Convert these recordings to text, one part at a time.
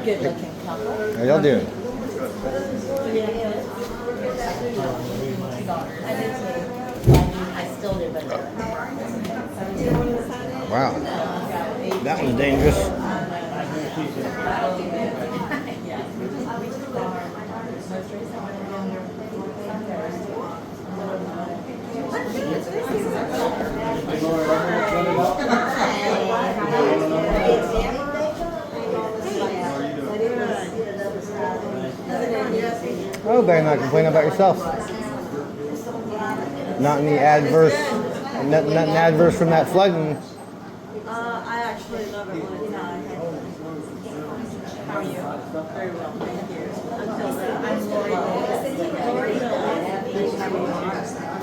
good looking couple. How y'all doing? I still do, but Wow. That one's dangerous. Oh, better not complain about yourself. Not any adverse, nothing adverse from that flooding. I actually love it when How are you? Very well, thank you. I'm Lori.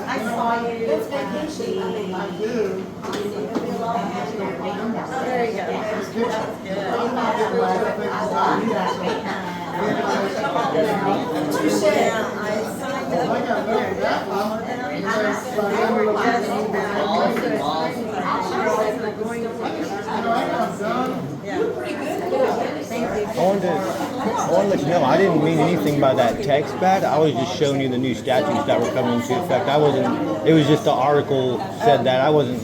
I saw you. It's vacation. I do. Oh, there you go. That's good. I signed up. I wanted to let you know, I didn't mean anything by that text bad. I was just showing you the new statutes that were coming into effect. It was just the article said that. I wasn't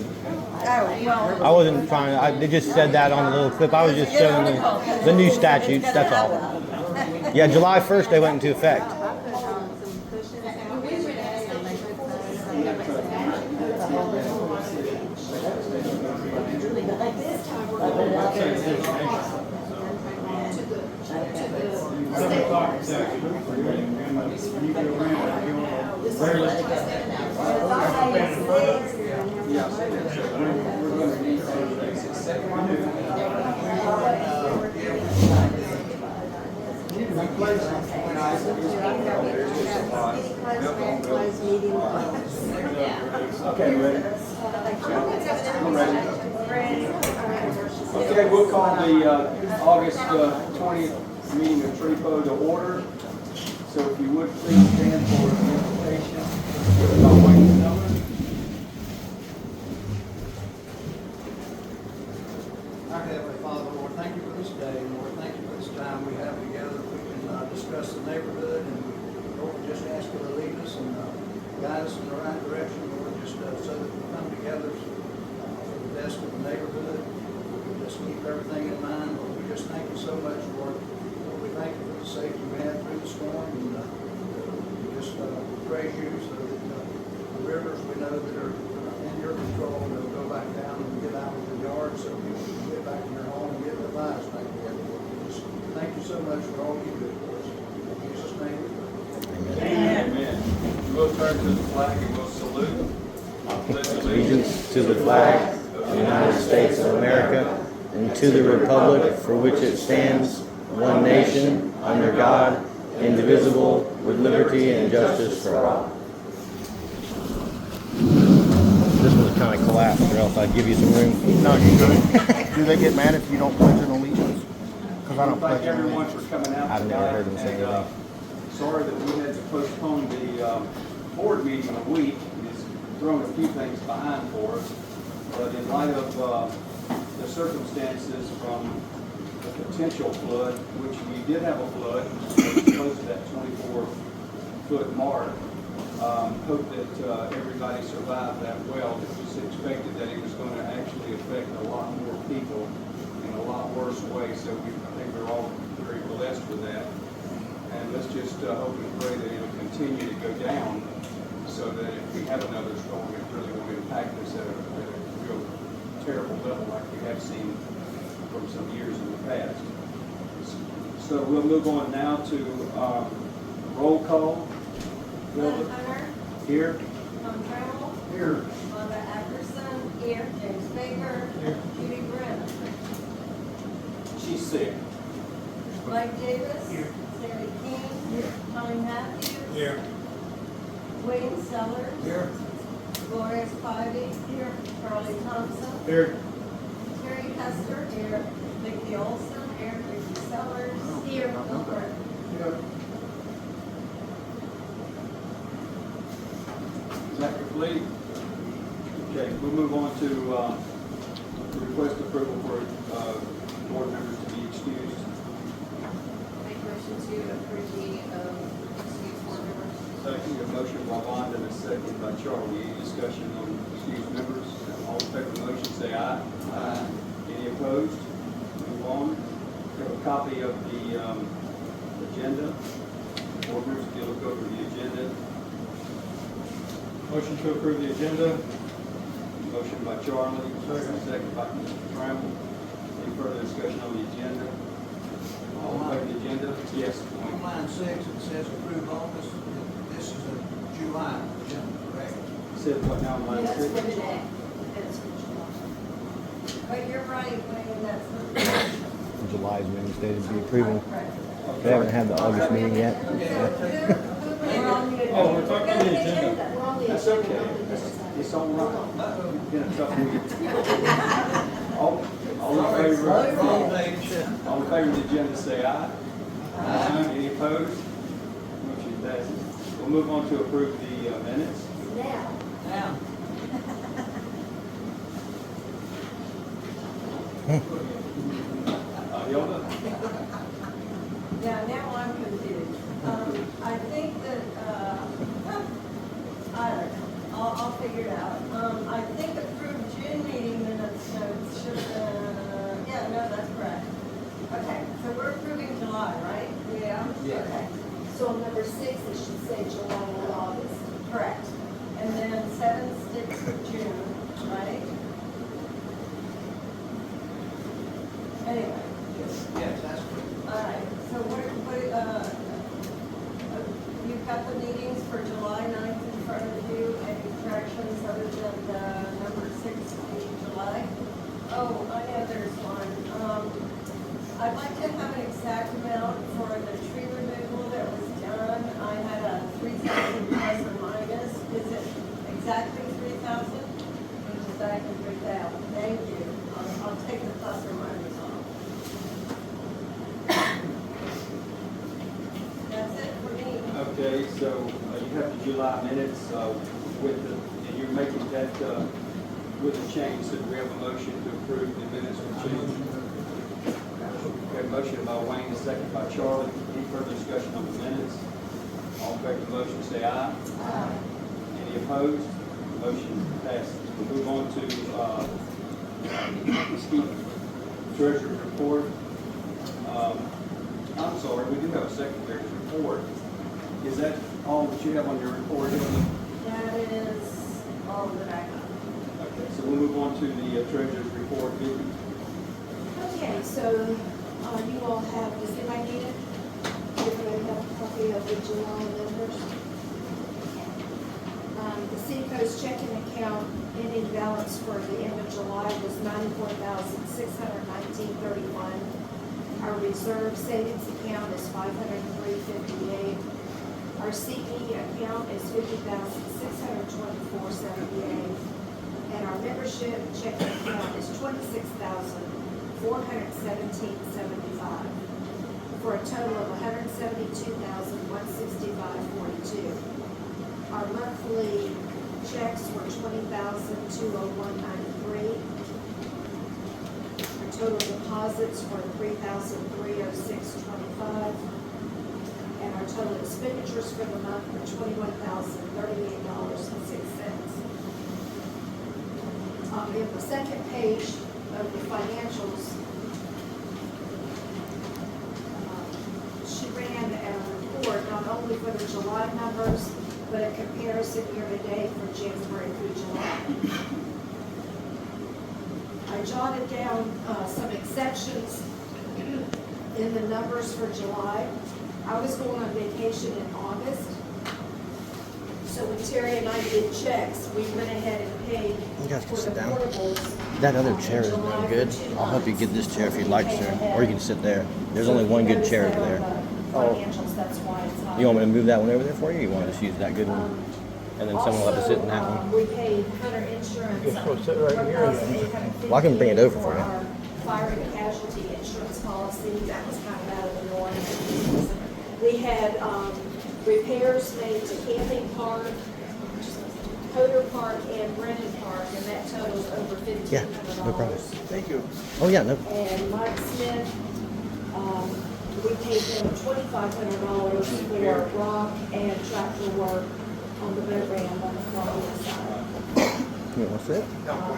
trying, they just said that on a little clip. I was just showing the new statutes, that's all. Yeah, July 1st they went into effect. Okay, ready? I'm ready. Okay, we'll call the August 20th meeting of TREPO to order. So if you would please stand for the invocation. Our Heavenly Father, Lord, thank you for this day. Lord, thank you for this time we have together. We can discuss the neighborhood, and Lord, we just ask you to lead us and guide us in the right direction, Lord, just so that we come together for the best of the neighborhood. We just keep everything in mind. Lord, we just thank you so much, Lord. Lord, we thank you for the safety we had through the storm, and we just praise you so that the rivers we know that are in your control, they'll go back down and get out of the yard so people can get back in their home and get their lives back together. Lord, we just thank you so much for all you do for us. In Jesus' name we pray. Amen. We'll turn to the flag and we'll salute. Allegiance to the flag of the United States of America and to the republic for which it stands, one nation, under God, indivisible, with liberty and justice for all. This one's kind of collapsed, or else I'd give you some room. No, you good. Do they get mad if you don't pledge an allegiance? Because I don't Thank pledge an everyone allegiance. for coming out I've never tonight, heard them say and, anything. sorry that we had to postpone the board meeting a week. It's thrown a few things behind for us, but in light of the circumstances from the potential flood, which we did have a flood, close to that 24-foot mark. Hope that everybody survived that well. It was expected that it was going to actually affect a lot more people in a lot worse way, so I think we're all very blessed with that. And let's just hope and pray that it'll continue to go down so that if we have another storm, it really won't impact us at a real terrible level like we have seen from some years in the past. So we'll move on now to roll call. Glenn Hunter. Here. Tom Trammell. Here. Wanda Ackerson. Here. James Baker. Here. Judy Brennan. She's sick. Mike Davis. Here. Sandy King. Here. Tommy Matthews. Here. Wayne Sellers. Here. Gloria Spivey. Here. Charlie Thompson. Here. Terry Hester. Here. Vicki Olson. Here. Vicki Sellers. Here. Bill Burton. Here. Is that complete? Okay, we'll move on to request approval for board members to be excused. motion to approve the, excuse board members. Second, a motion by Wanda and a second by Charlie. Any discussion on excused members? All in favor of the motion, say aye. Aye. Any opposed? Move on. We have a copy of the agenda. Board members, if you look over the agenda. Motion to approve the agenda. Motion by Charlie, second by Mr. Trammell. Any further discussion on the agenda? All in favor of the agenda? Yes. On line 6, it says approve August. This is a July agenda, correct? Said what now, line That's six? for today. That's for July. But you're right, Wayne, that's for. July's meeting stated to be approval. Correct. They haven't had the August meeting yet. So we're on the agenda. Oh, we're talking about the agenda. We're on the That's agenda. okay. It's all right. Been a tough week. All in favor? Wrong page. All in favor of the agenda, say aye. Aye. Any opposed? Motion passes. We'll move on to approve the minutes. Now, Now, Hilda? Yeah, now I'm confused. I think that, I don't know, I'll figure it out. I think approved June meeting minutes, no, it should, yeah, no, that's correct. Okay, so we're approving July, right? Yeah. Yeah. Okay, so on number 6, it should say July and August. correct. And then 7 sticks for June, right? Anyway. yes, that's correct. All right, so you've got the meetings for July 9th in front of you, any corrections other than the number 6 in July? Oh, I know there's one. I'd like to have an exact amount for the tree removal that was done. I had a 3,000 plus or minus. Is it exactly 3,000? Or exactly 3,000? Thank you. I'll take the plus or minus off. That's it for me. Okay, so you have the July minutes with the, and you're making that with the change, so we have a motion to approve the minutes with change. We have a motion by Wayne, a second by Charlie. Any further discussion on the minutes? All in favor of the motion, say aye. Aye. Any opposed? Motion passes. We'll move on to treasurer's report. I'm sorry, we do have a secretary's report. Is that all that you have on your report? That is all that I have. Okay, so we'll move on to the treasurer's report. Vicki? Okay, so you all have, does anybody need it? Everybody have a copy of the July numbers? The Seacoast checking account ending balance for the end of July was $94,619.31. Our reserve savings account is $503.58. Our CD account is $50,624.78. And our membership checking account is $26,417.75, for a total of $172,165.42. Our monthly checks were $20,201.93. Our total deposits were $3,306.25. And our total expenditures for the month were $21,038.06. In the second page of the financials, she ran a report not only for the July numbers, but a comparison year-to-date from January through July. I jotted down some exceptions in the numbers for July. I was going on vacation in August, so when Terry and I did checks, we went ahead and paid You guys can for sit the down. portables. That other chair is no July good. for 2 I'll help you months. get this chair if you'd like, sir. Or you can sit there. There's only one good chair over there. Financials, that's why it's not. You want me to move that one over there for you? Or you want to just use that good one? And then someone will have to sit in that one. We paid Hunter Insurance. You're supposed to sit right here then. Well, I can bring it over for you. our Fire and casualty insurance policy, that was kind of out of the norm. We had repairs made to Camping Park, Coder Park, and Brennan Park, and that totals over $1,500. Yeah, no problem. Thank you. Oh, yeah, no. And Mike Smith, we paid them $2,500 for rock and tractor work on the boat ramp on the Columbia side. You want to see it?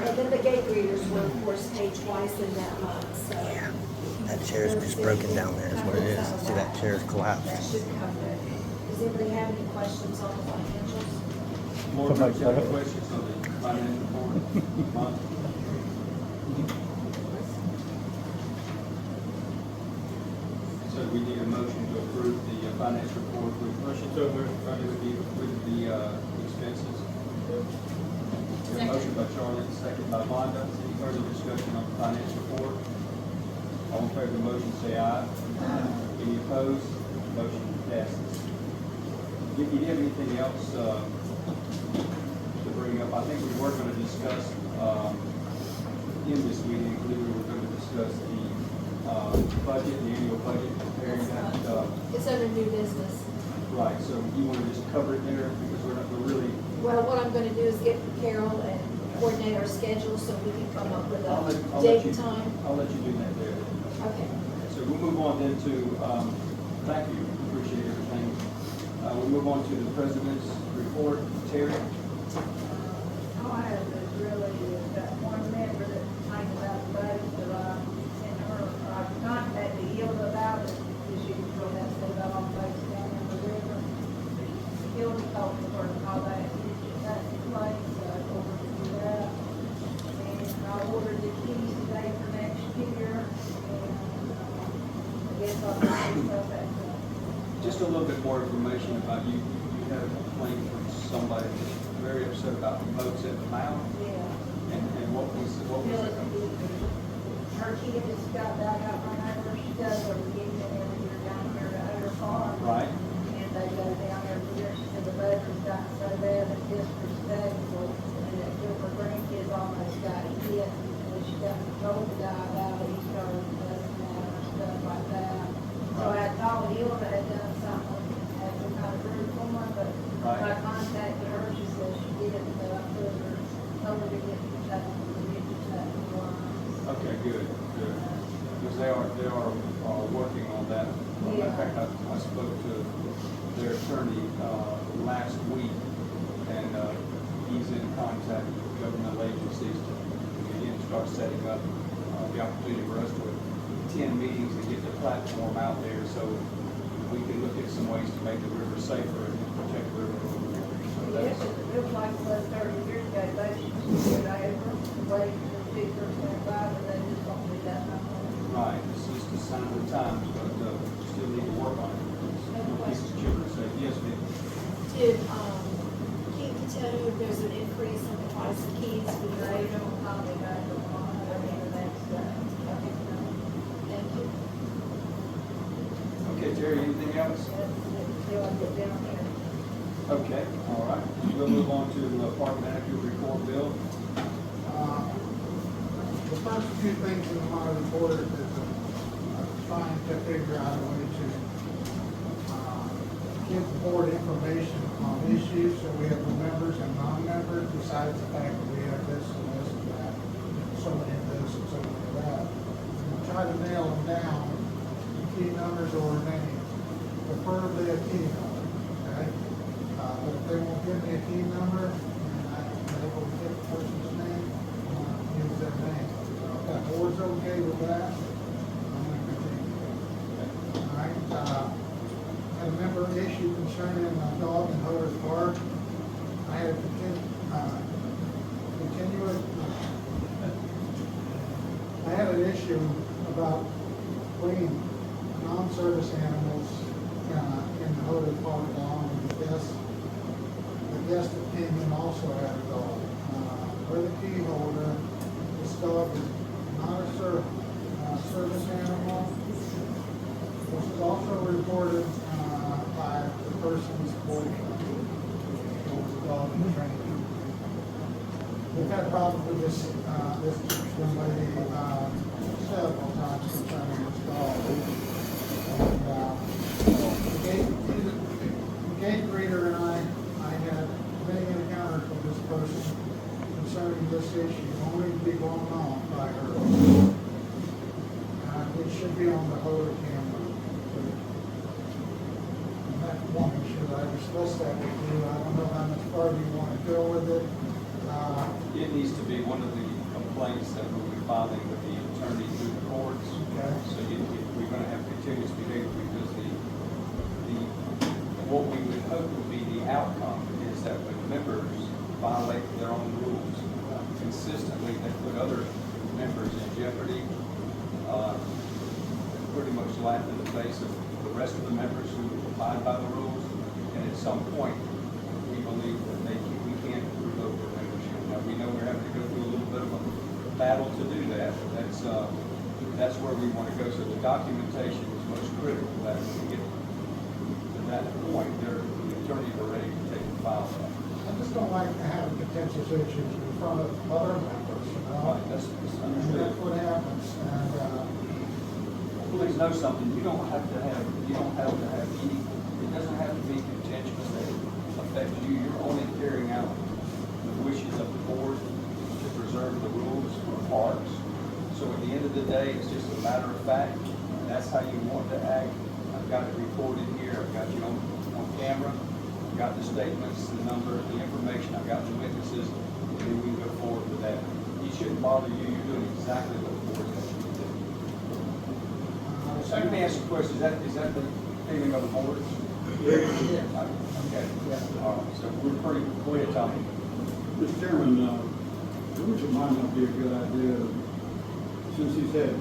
And then the gate readers were, of course, paid twice in that month, so. That chair's just broken down there is what it is. See, that chair's That collapsed. should cover it. Does anybody have any questions on the financials? Board members have any questions on the financial report? Mike? So we need a motion to approve the financial report with Motion to approve. with the expenses. We have a motion by Charlie, second by Wanda. Any further discussion on the financial report? All in favor of the motion, say aye. Any opposed? Motion passes. Do you have anything else to bring up? I think we were going to discuss in this meeting, we were going to discuss the budget, the annual budget, comparing that. It's under new business. Right, so you want to just cover it there because we're really. Well, what I'm gonna do is get Carol and coordinate our schedule so we can come up with I'll a let date you- and time. I'll let you do that there. Okay. So we'll move on then to, thank you, appreciate everything. We'll move on to the president's report. Terry? All I have is really that one member that talked about the budget that I sent her, I contacted Hilda about it, because she was going to say about all the boats down in the river. Hilda told me where to call that, that's the place, so I told her to do that. And I ordered the keys today for next year, and I guess I'll do stuff at the. Just a little bit more information about you. You had a complaint from somebody that's very upset about the boats at the mouth, Yeah. and what was it? Her kid just got back out whenever she does her reunion every year down here at her farm. Right? And they go down every year, she said the weather's gotten so bad that disrespectful, and that her grandkids almost got hit, and she got told the guy about it, he started cussing at her and stuff like that. So I thought Hilda had done something, had some kind of rude form, but Right. when I contacted her, she said she didn't, so I told her to get that, Okay, good. Because they are working on that. In Yeah. fact, I spoke to their attorney last week, and he's in contact with governmental agencies to again start setting up the opportunity for us to attend meetings and get the platform out there so we can look at some ways to make the river safer and protect the river. So Yes, that's, it feels like it was 30 years ago, they used to do it over, wait for the people to come by, but they just don't do that no more. right, it's just a sign of the times, but still need to work on it. It's children say, yes, ma'am. Did, Keith tell you if there's an increase in the price of keys for the They radio? don't call me back on the next day. Thank you. Okay, Terry, anything else? Till I get down there. Okay, all right. We'll move on to Park Manager report, Bill. The first few things in my report is trying to figure out a way to give the board information on issues, so we have the members and non-members, besides the fact that we have this and this and that, so many of this and so many of that. And we'll try to nail them down, key numbers or names, preferably a key number, okay? But if they won't give me a key number, and I will get the person's name, use their name. So if that board's okay with that, I'm gonna continue. All right, had a member issue concerning a dog in Hoder's Park. I had a I had an issue about bringing non-service animals in the Hoder Park along with the guest. The guest opinion also had a dog. We're the key holder. This dog is not a service animal. This is also reported by the person's boyfriend, who was a dog in training. We've had problems with this young lady several times concerning this dog. And the gate reader and I had many encounters with this person concerning this issue, only to be blown off by her. It should be on the Hoder camera. So discuss that with you. I don't know how much further you want to go with it. It needs to be one of the complaints that we'll be filing with the attorney through the courts. Okay. So we're gonna have continuous behavior because what we would hope would be the outcome is that when members violate their own rules consistently, they put other members in jeopardy, pretty much laugh in the face of the rest of the members who abide by the rules. And at some point, we believe that we can't revoke their membership. Now, we know we're having to go through a little bit of a battle to do that, but that's where we want to go. So the documentation is most critical, that when we get to that point, the attorneys are ready to take the file back. I just don't like to have contentious issues in front of other members, you know? Right, that's And understood. that's what happens, and, Please know something, you don't have to have any, it doesn't have to be contentious that affects you. You're only carrying out the wishes of the board to preserve the rules for parks. So at the end of the day, it's just a matter of fact, and that's how you want to act. I've got it recorded here, I've got you on camera, I've got the statements, the number, the information, I've got the witnesses, and then we can go forward with that. It shouldn't bother you, you're doing exactly what the board has you to do. So let me ask you a question, is that the feeling of the board? yeah. Okay, all right, so we're pretty, go ahead, Tommy. Mr. Chairman, which it might not be a good idea, since he's had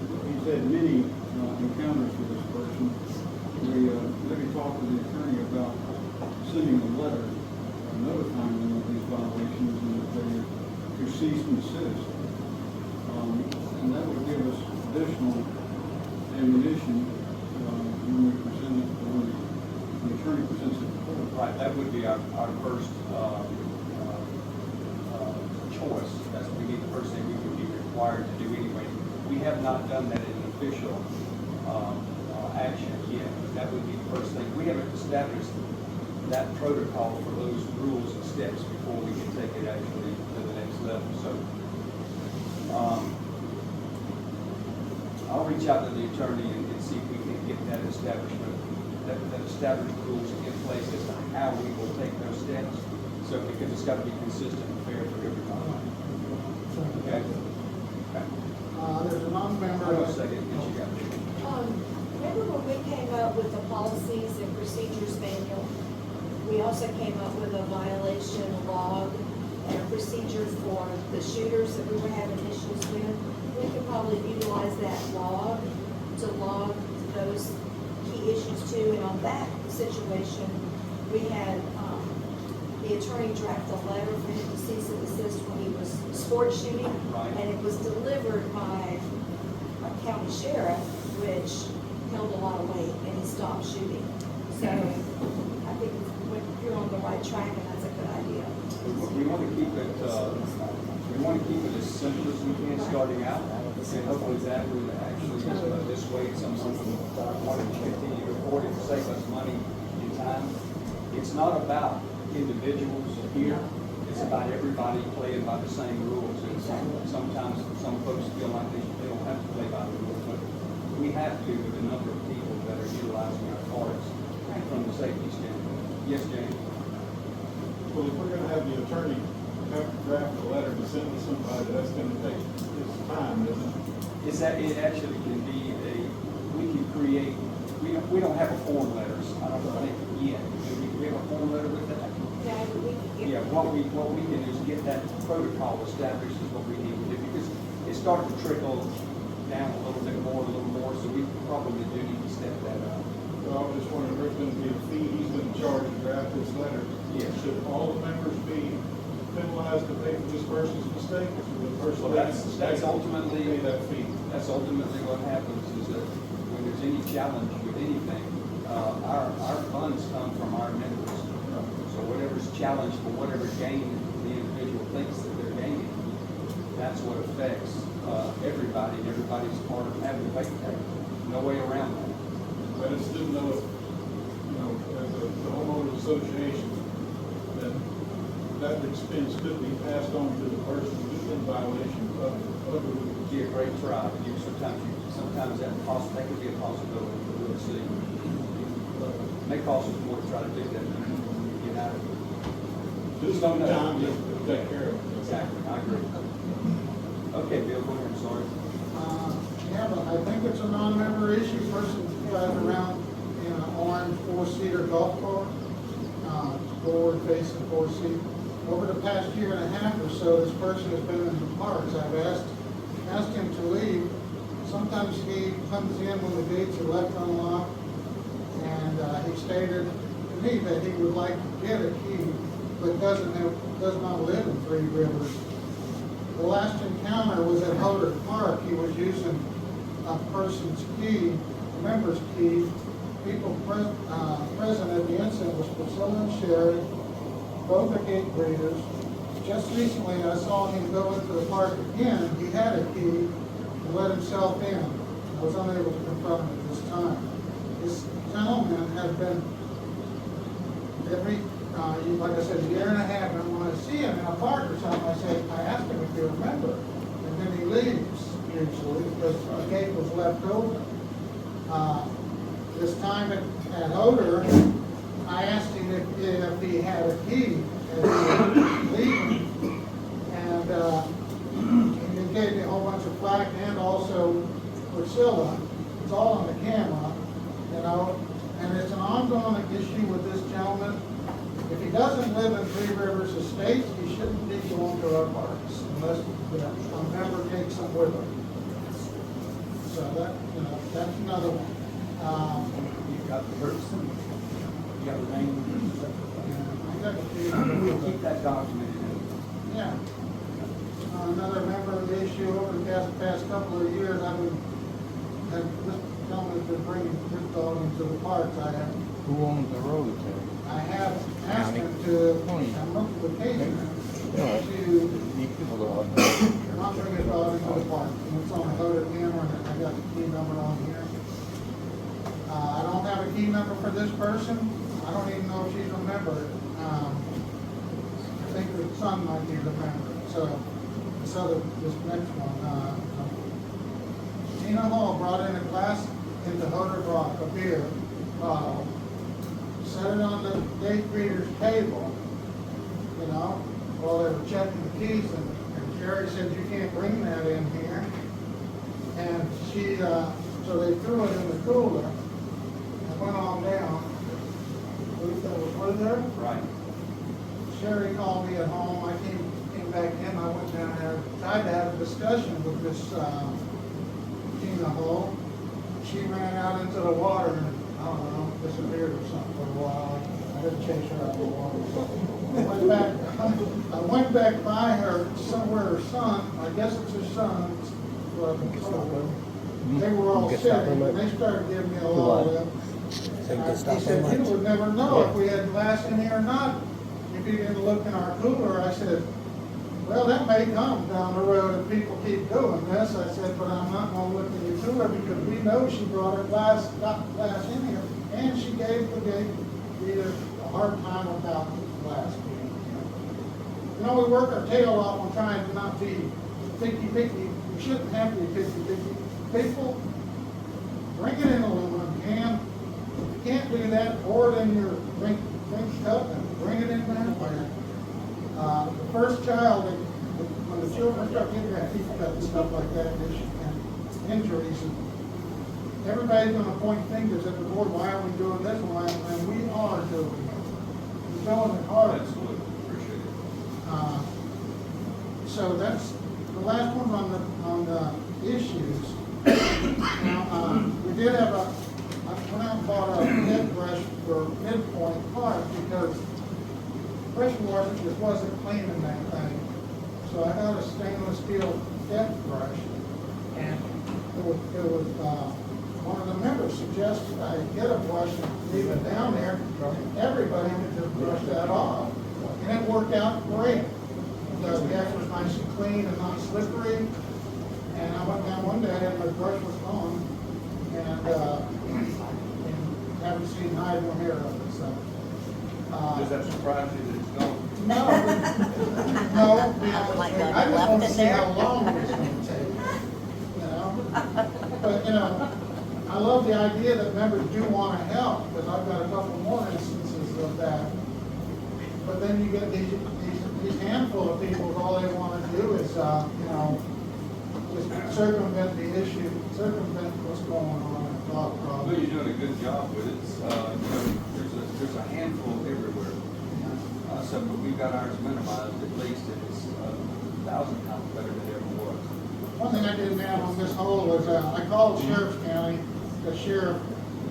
many encounters with this person, we maybe talk to the attorney about sending a letter notifying them of these violations and that they are cease and desist. And that would give us additional ammunition when we present it, when the attorney presents it to court. Right, that would be our first choice. That's we need the first thing we would be required to do anyway. We have not done that in official action yet. That would be the first thing. We haven't established that protocol for those rules and steps before we can take it actually to the next level. So I'll reach out to the attorney and see if we can get that establishment, that established rules in place as to how we will take those steps. So because it's got to be consistent and fair for everybody. Okay? Okay. There's a non-member. Hold on a second, yes, you got it. Remember when we came up with the policies and procedures manual? We also came up with a violation log and a procedure for the shooters that we were having issues with. We could probably utilize that log to log those key issues too. And on that situation, we had the attorney draft a letter for him to cease and desist when he was sport shooting. Right. And it was delivered by a county sheriff, which held a lot of weight, and he stopped shooting. So I think you're on the right track, and that's a good idea. We want to keep it as simple as we can starting out, and hopefully that will actually dissuade someone from wanting to continue to report it to save us money and time. It's not about individuals here, it's about everybody playing by the same rules. And sometimes some folks feel like they don't have to play by the rules, but we have to with the number of people that are utilizing our parks from the safety standpoint. Yes, James? Well, if we're gonna have the attorney have to draft a letter to send to somebody, that's gonna take its time, isn't it? Is that it actually can be we can create, we don't have a form letters, I don't think yet. Do we have a form letter with that? Yeah, we could get. Yeah, what we can do is get that protocol established is what we need to do, because it's starting to trickle down a little more, so we probably do need to step that up. Well, I was just wondering, there's gonna be a fee, he's gonna charge to draft this letter. Yeah. Should all the members be penalized to pay for this person's mistake, or should the person Well, that's pay ultimately, that fee? that's ultimately what happens, is that when there's any challenge with anything, our funds come from our members. So whatever's challenged for whatever gain the individual thinks that they're gaining, that's what affects everybody, and everybody's part of having to pay that. No way around that. I just didn't know if, as the homeowners association, that expense could be passed on to the person who's in violation of the rules. It'd be a great try, but sometimes that could be a possibility, but we'll see. It may cost us more to try to do that. get out of it. Just sometimes just to take care of it. Exactly, I agree. Okay, Bill, go ahead, I'm sorry. Yeah, but I think it's a non-member issue. Person drives around in an orange four-seater golf cart, forward-facing four-seat. Over the past year and a half or so, this person has been in the parks. I've asked him to leave. Sometimes he comes in when the gates are left unlocked, and he stated to me that he would like to get a key, but does not live in Three Rivers. The last encounter was at Hodder Park. He was using a person's key, a member's key. People present at the incident was Priscilla and Sherry, both are gate greeters. Just recently, I saw him go into the park again. He had a key and let himself in. I was unable to confront him at this time. This gentleman had been like I said, a year and a half, and when I see him in a park or something, I ask him if he remembers, and then he leaves usually because the gate was left open. This time at Hodder, I asked him if he had a key as he was leaving, and he gave me a whole bunch of flack, and also Priscilla. It's all on the camera, and it's an ongoing issue with this gentleman. If he doesn't live in Three Rivers Estates, he shouldn't be going to our parks unless a member takes him with him. So that's another one. You've got the person, you got the name. I got the key. We'll keep that documented. Yeah. Another member of the issue over the past couple of years, this gentleman's been bringing his dog into the parks. Who owns the road there? I have asked him to, on multiple occasions, to not bring his dog into the park. And it's on a Hodder camera, and I got the key number on here. I don't have a key number for this person. I don't even know if she's a member. I think the son might be the member. So this next one, Tina Hall brought in a glass into Hodder Rock, a beer bottle, set it on the gate greeter's table, while they were checking the keys, and Sherry said, "You can't bring that in here." And so they threw it in the cooler and went on down. Was there? Right. Sherry called me at home. I came back in. I went down there, tried to have a discussion with this Tina Hall. She ran out into the water and, I don't know, disappeared or something for a while. I didn't chase her out of the water. I went back by her somewhere, her son, I guess it's her son, they were all sitting, and they started giving me a lot of lip. He said, "You would never know if we had glass in here or not, if you didn't look in our cooler." I said, "Well, that may come down the road if people keep doing this." I said, "But I'm not going to look in your cooler because we know she brought her glass in here, and she gave the gate reader a hard time about the glass being here." We work our tail off on trying to not be picky. We shouldn't have to be picky. People, drink it in aluminum can. If you can't do that, pour it in your drink cup and bring it in that way. The first child, when the children start getting their teeth cut and stuff like that, and injuries, and everybody's going to point fingers at the board. Why are we doing this? And we are doing it. We're going the hardest. Absolutely, appreciate it. So that's the last one on the issues. Now, we did have I went out and bought a head brush for Midpoint Park because pressure just wasn't cleaning that thing. So I got a stainless steel depth brush, and it was one of the members suggested I get a brush and leave it down there, and everybody could just brush that off. And it worked out great. The gas was nice and clean and not slippery. And I went down one day and my brush was gone, and haven't seen hide nor hair of it. So. Does that surprise you that it's gone? No, Oh my God, I you just left want to it see there? how long it's going to take. But I love the idea that members do want to help, because I've got a couple more instances of that. But then you get these handful of people, all they wanna do is, just circumvent the issue, circumvent what's going on and cause Well, problems. you're doing a good job with it. There's a handful everywhere. So, but we've got ours minimized at least, and it's 1,000 times better than it ever was. One thing I did down on this hole was, I called Sheriff's County, the sheriff,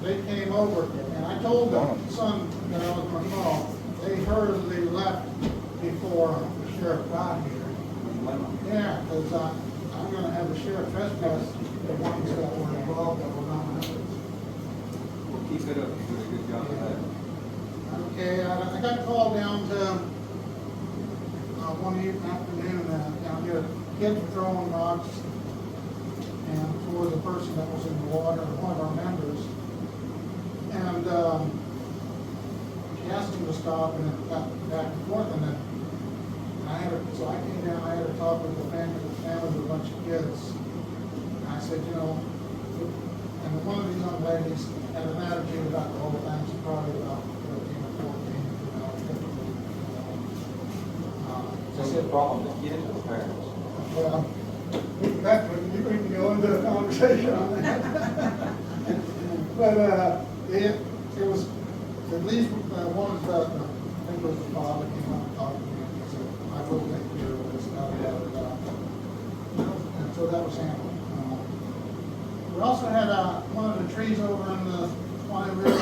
they came over, and I told the son that I was gonna call, they hurriedly left before the sheriff got here. Yeah, because I'm gonna have the sheriff trespass the ones that were involved that were not members. Well, keep it up, you're doing a good job of that. Okay, I got called down to, one afternoon, down here, kids were throwing rocks, and toward the person that was in the water, one of our members. And, she asked him to stop, and it got back and forth, and then so I came down, I had a talk with the family with a bunch of kids. And I said, and one of these young ladies had an attitude about the whole thing, she's probably about 13 or 14, So the problem is getting to the parents. Well, we can go into a conversation on that. But, it was, at least, one of the, I think it was the father came up and talked to me, and said, I will take care of this, and so that was handled. We also had, one of the trees over in the Swanee River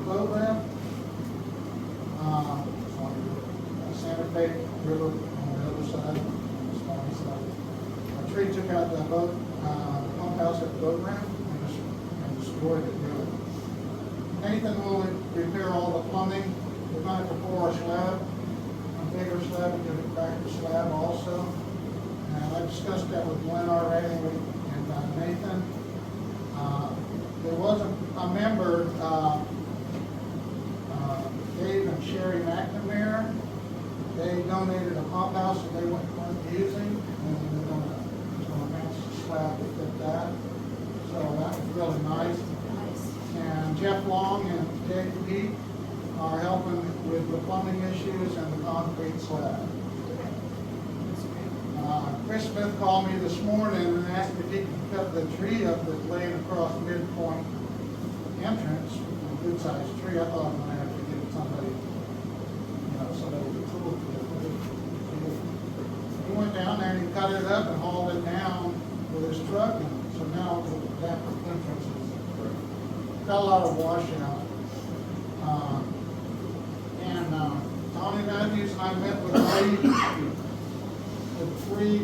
boat ramp. Santa Fe River on the other side, on the Swanee side. A tree took out the boat, pump house at the boat ramp and destroyed it really. Nathan will repair all the plumbing. We're going to pour a slab, a bigger slab, and a cracker slab also. And I discussed that with Glenn already and Nathan. There was a member, Dave and Sherry McNamara. They donated a pump house that they weren't using, and they're gonna match the slab to fit that. So that was really nice. And Jeff Long and Dave Pete are helping with the plumbing issues and the concrete slab. Chris Smith called me this morning and asked if he could cut the tree up that's laying across midpoint entrance, a good sized tree. I thought I'm gonna have to get somebody, somebody with tools to do it. He went down there and he cut it up and hauled it down with his truck, and so now that entrance is got a lot of washout. Tony Matthews and I met with three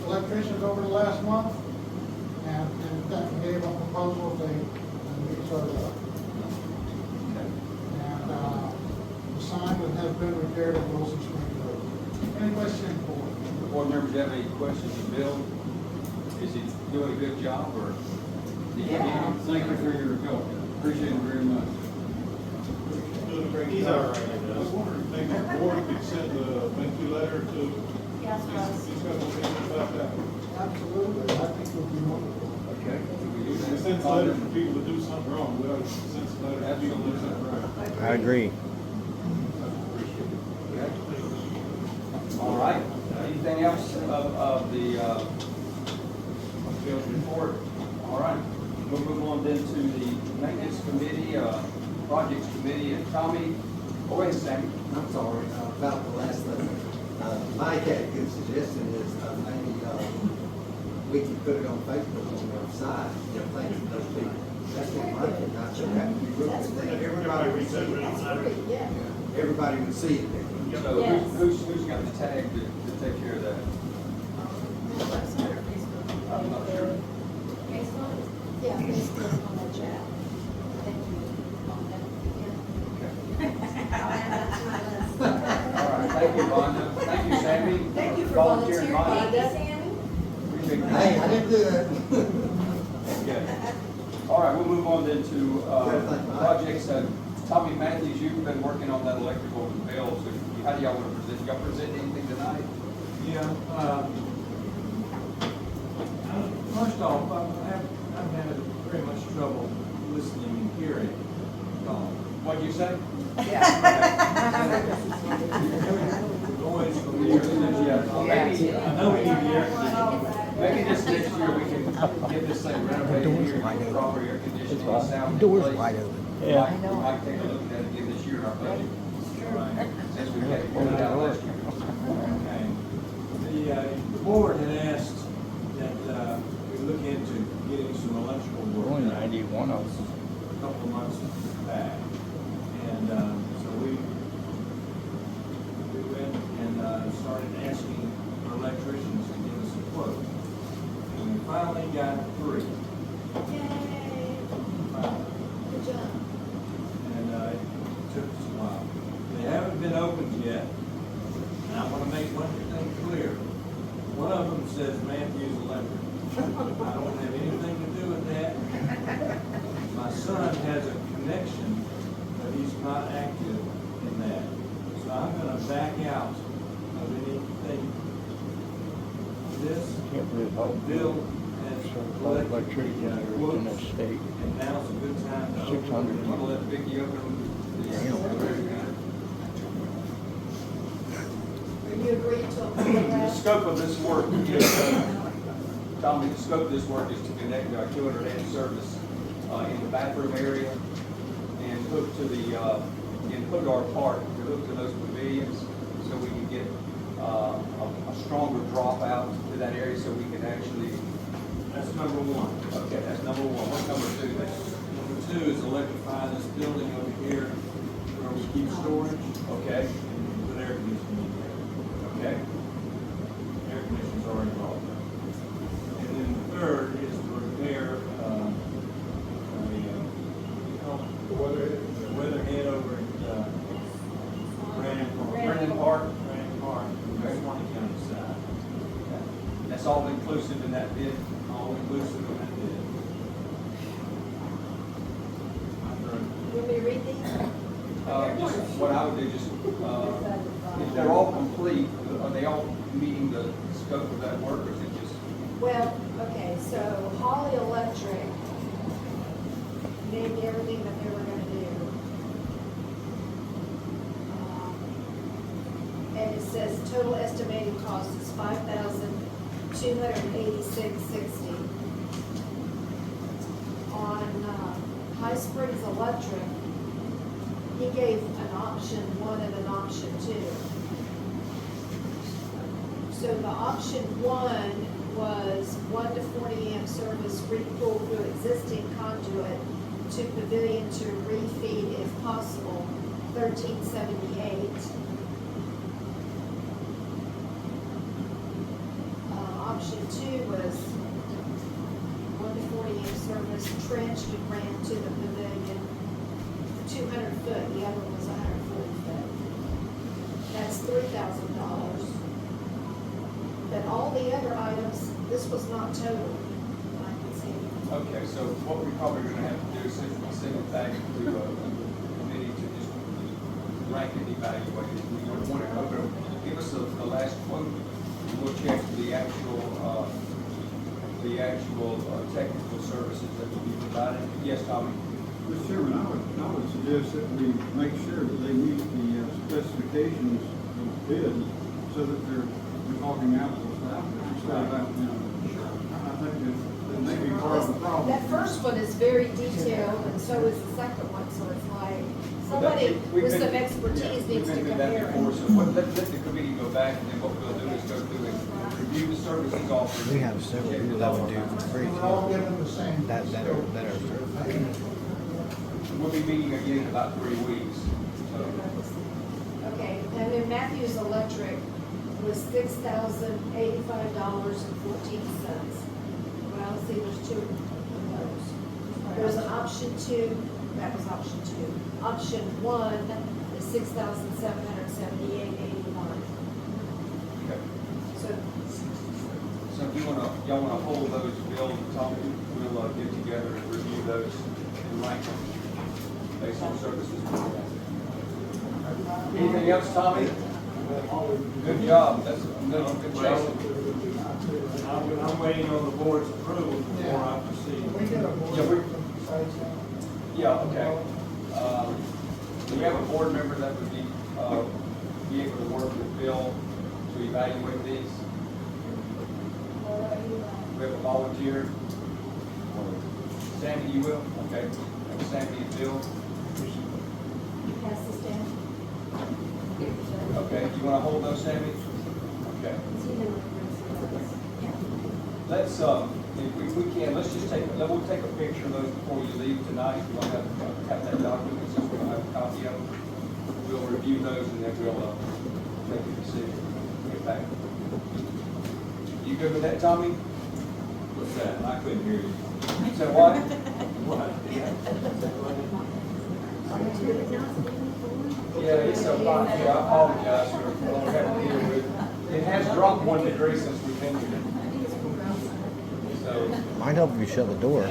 electricians over the last month, and gave them proposals, and we started up. And the sign that has been repaired at Wilson Spring Road. Any questions for The board members have any questions of Bill? Is he doing a good job, or? Thank you for your help. Appreciate it very much. He's all right. I was wondering if maybe the board could send a thank you letter to these guys about that. Absolutely, I think it would be wonderful. Okay. We send a letter for people to do something wrong. We ought to send a letter for people to do something right. I agree. All right. Anything else of the Bill's report? All right. We'll move on then to the maintenance committee, projects committee, and Tommy. Oh, wait a second. I'm sorry, about the last thing. Mike had a good suggestion is maybe we can put it on Facebook on our site, thanks to those people. That's what Mike had, I said, that would be real good thing. Everybody would see it. Everybody would see it. So who's got the tag to take care of that? I'm not sure. Yeah, Facebook on the chat. Thank you. All right, thank you, Vonda. Thank you, Sammy. Thank you for volunteering, volunteering. Vonda. Sammy. Appreciate you. Hey, I didn't do that. Okay. All right, we'll move on then to projects. Tommy Matthews, you've been working on that electrical bill, so how do y'all want to present? Y'all present anything tonight? Yeah, first off, I've had very much trouble listening and hearing. What'd you say? get this thing renovated here, get proper air conditioning, and sound in Door's place. wide open. We might take a look at it again this year in our budget. Right. Since we had to put it out last year. Okay. The board had asked that we look into getting some electrical work Only done 91 of them. a couple of months back. And so we went and started asking our electricians to give us a quote. And we finally got 3. Yay, Finally. good job. And it took us a while. They haven't been opened yet, and I want to make one thing clear. One of them says Matthews Electric. I don't have anything to do with that. My son has a connection, but he's not active in that. So I'm going to back out of anything. This Can't believe how bill has collected electricity the in quotes, that state. and now's a good time to open 600. Want to let Vicki open the. You agreed to approve The that? scope of this work is, Tommy, the scope of this work is to connect our 200 amp service in the bathroom area and hook to the, and hook our part, to hook to those pavilions so we can get a stronger drop out to that area so we can actually, That's number 1. okay, that's number 1. What's number 2 then? Number 2 is electrify this building over here where we keep storage Okay, and put air conditioning in there. okay, Air conditioning's already involved. And then the third is to repair the weatherhead over at Brennan Park. Brandon Park, that's one county side. That's all inclusive in that bid. All inclusive in that bid. I'm through. You want me to read these? Just what I would do, just, if they're all complete, are they all meeting the scope of that work, or is it just? Well, okay, so Holly Electric named everything that they were gonna do. And it says total estimated cost is $5,286.60. On High Springs Electric, he gave an option 1 and an option 2. So the option 1 was 1 to 40 amp service re-pull through existing conduit to pavilion to refeed if possible, $13.78. Option 2 was 1 to 40 amp service trench to ran to the pavilion, 200 foot, the other one was 140 foot. That's $3,000. But all the other items, this was not total, I can see. Okay, so what we're probably gonna have to do is send it back to a committee to just rank and evaluate it. We would want to give us the last quote, and we'll check the actual technical services that will be provided. Yes, Tommy? Mr. Chairman, I would suggest that we make sure that they meet the specifications of the bid so that we're talking apples to apples instead of, I think that may be part of the problem. That first one is very detailed, and so is the second one, so it's like, somebody with some expertise needs to We've been through that compare before, it. so let the committee go back, and then what we'll do is go through and review the services offered. We have several people that would do free. We're all given the same. That are certified. We'll be meeting again in about 3 weeks, so. Okay, and then Matthews Electric was $6,085.14. Well, see, there's 2 of those. There's an option 2, that was option 2. Option 1 is $6,778.81. Okay. So, So if y'all wanna hold those bills, Tommy, we'll get together and review those and rank them based on services. Anything else, Tommy? Good job, that's a good job. I'm waiting on the board's approval before I proceed. We get a board Yeah, we- from besides that. Yeah, okay. Do we have a board member that would be able to work with Bill to evaluate these? We have a volunteer. Sandy, you will? Okay. Sandy and Bill. Pass this down. Okay, you wanna hold those, Sandy? Okay. Let's, if we can, let's just we'll take a picture of those before you leave tonight. We'll have that document, since we don't have a copy of them. We'll review those and then we'll, make a decision. Get back. You good with that, Tommy? What's that? I couldn't hear you. So what? What? Yeah, it's so hot here. I apologize for what we're having to deal with. It has dropped 1 degree since we've been here. So, Might help if you shut the door.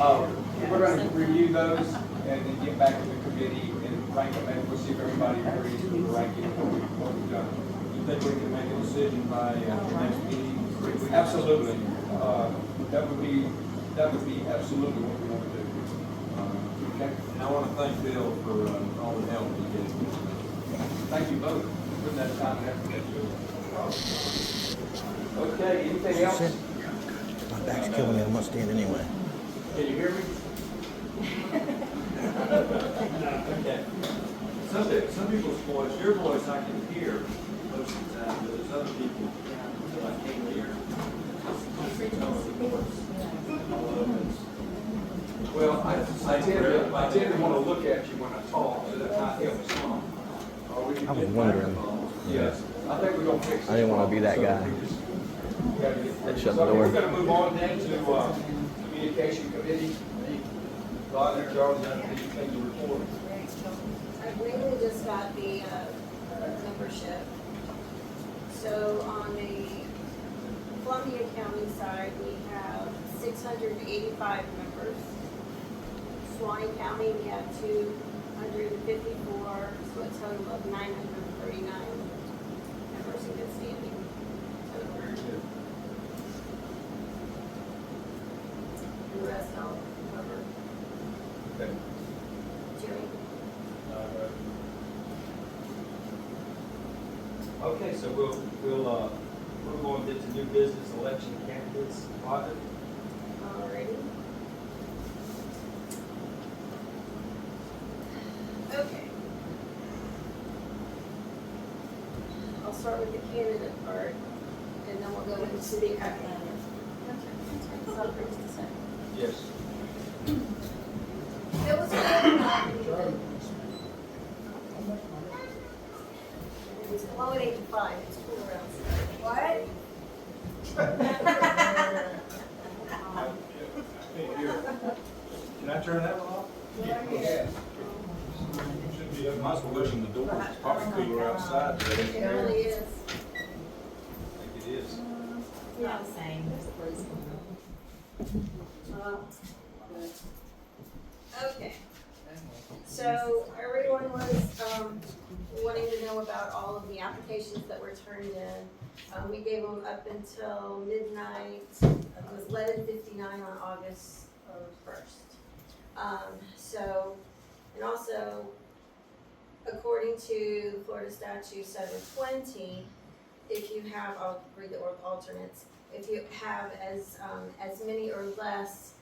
we're gonna review those and then get back to the committee and rank them, and we'll see if everybody agrees with the ranking of what we've done. You think we can make a decision by next meeting? Absolutely. That would be absolutely what we want to do. Okay? And I want to thank Bill for all the help he did. Thank you both for putting that time and effort into it. Okay, anything else? My back's killing me. I must stand anyway. Can you hear me? Okay. Some people's voice, your voice I can hear most of the time, but there's other people that I can't hear. Well, I tend to want to look at you when I talk, so that might help me some. Or we can I was get wondering. microphones. Yes, I think we're gonna fix this. I didn't want to be that guy that shut the door. We're gonna move on then to, communication committee. Roger, Charlie, anything to report? I really just got the membership. So on the Columbia County side, we have 685 members. Suwannee County, we have 254, so a total of 939 members in good standing. Very good. And the rest I'll cover. Okay. Jerry? Okay, so we'll move on to new business election candidates. Roger. Alrighty. Okay. I'll start with the candidate part, and then we'll go into the applicant. Yes. It was It's below at 85, it's cooler outside. What? Can I turn that one off? Yeah. Might as well listen to the door. It's probably cooler outside today. It really is. I think it is. Yeah, same. Okay. So everyone was wanting to know about all of the applications that were turned in. We gave them up until midnight. It was 11:59 on August 1st. And also, according to Florida Statute 720, if you have, I'll read the alternates, if you have as many or less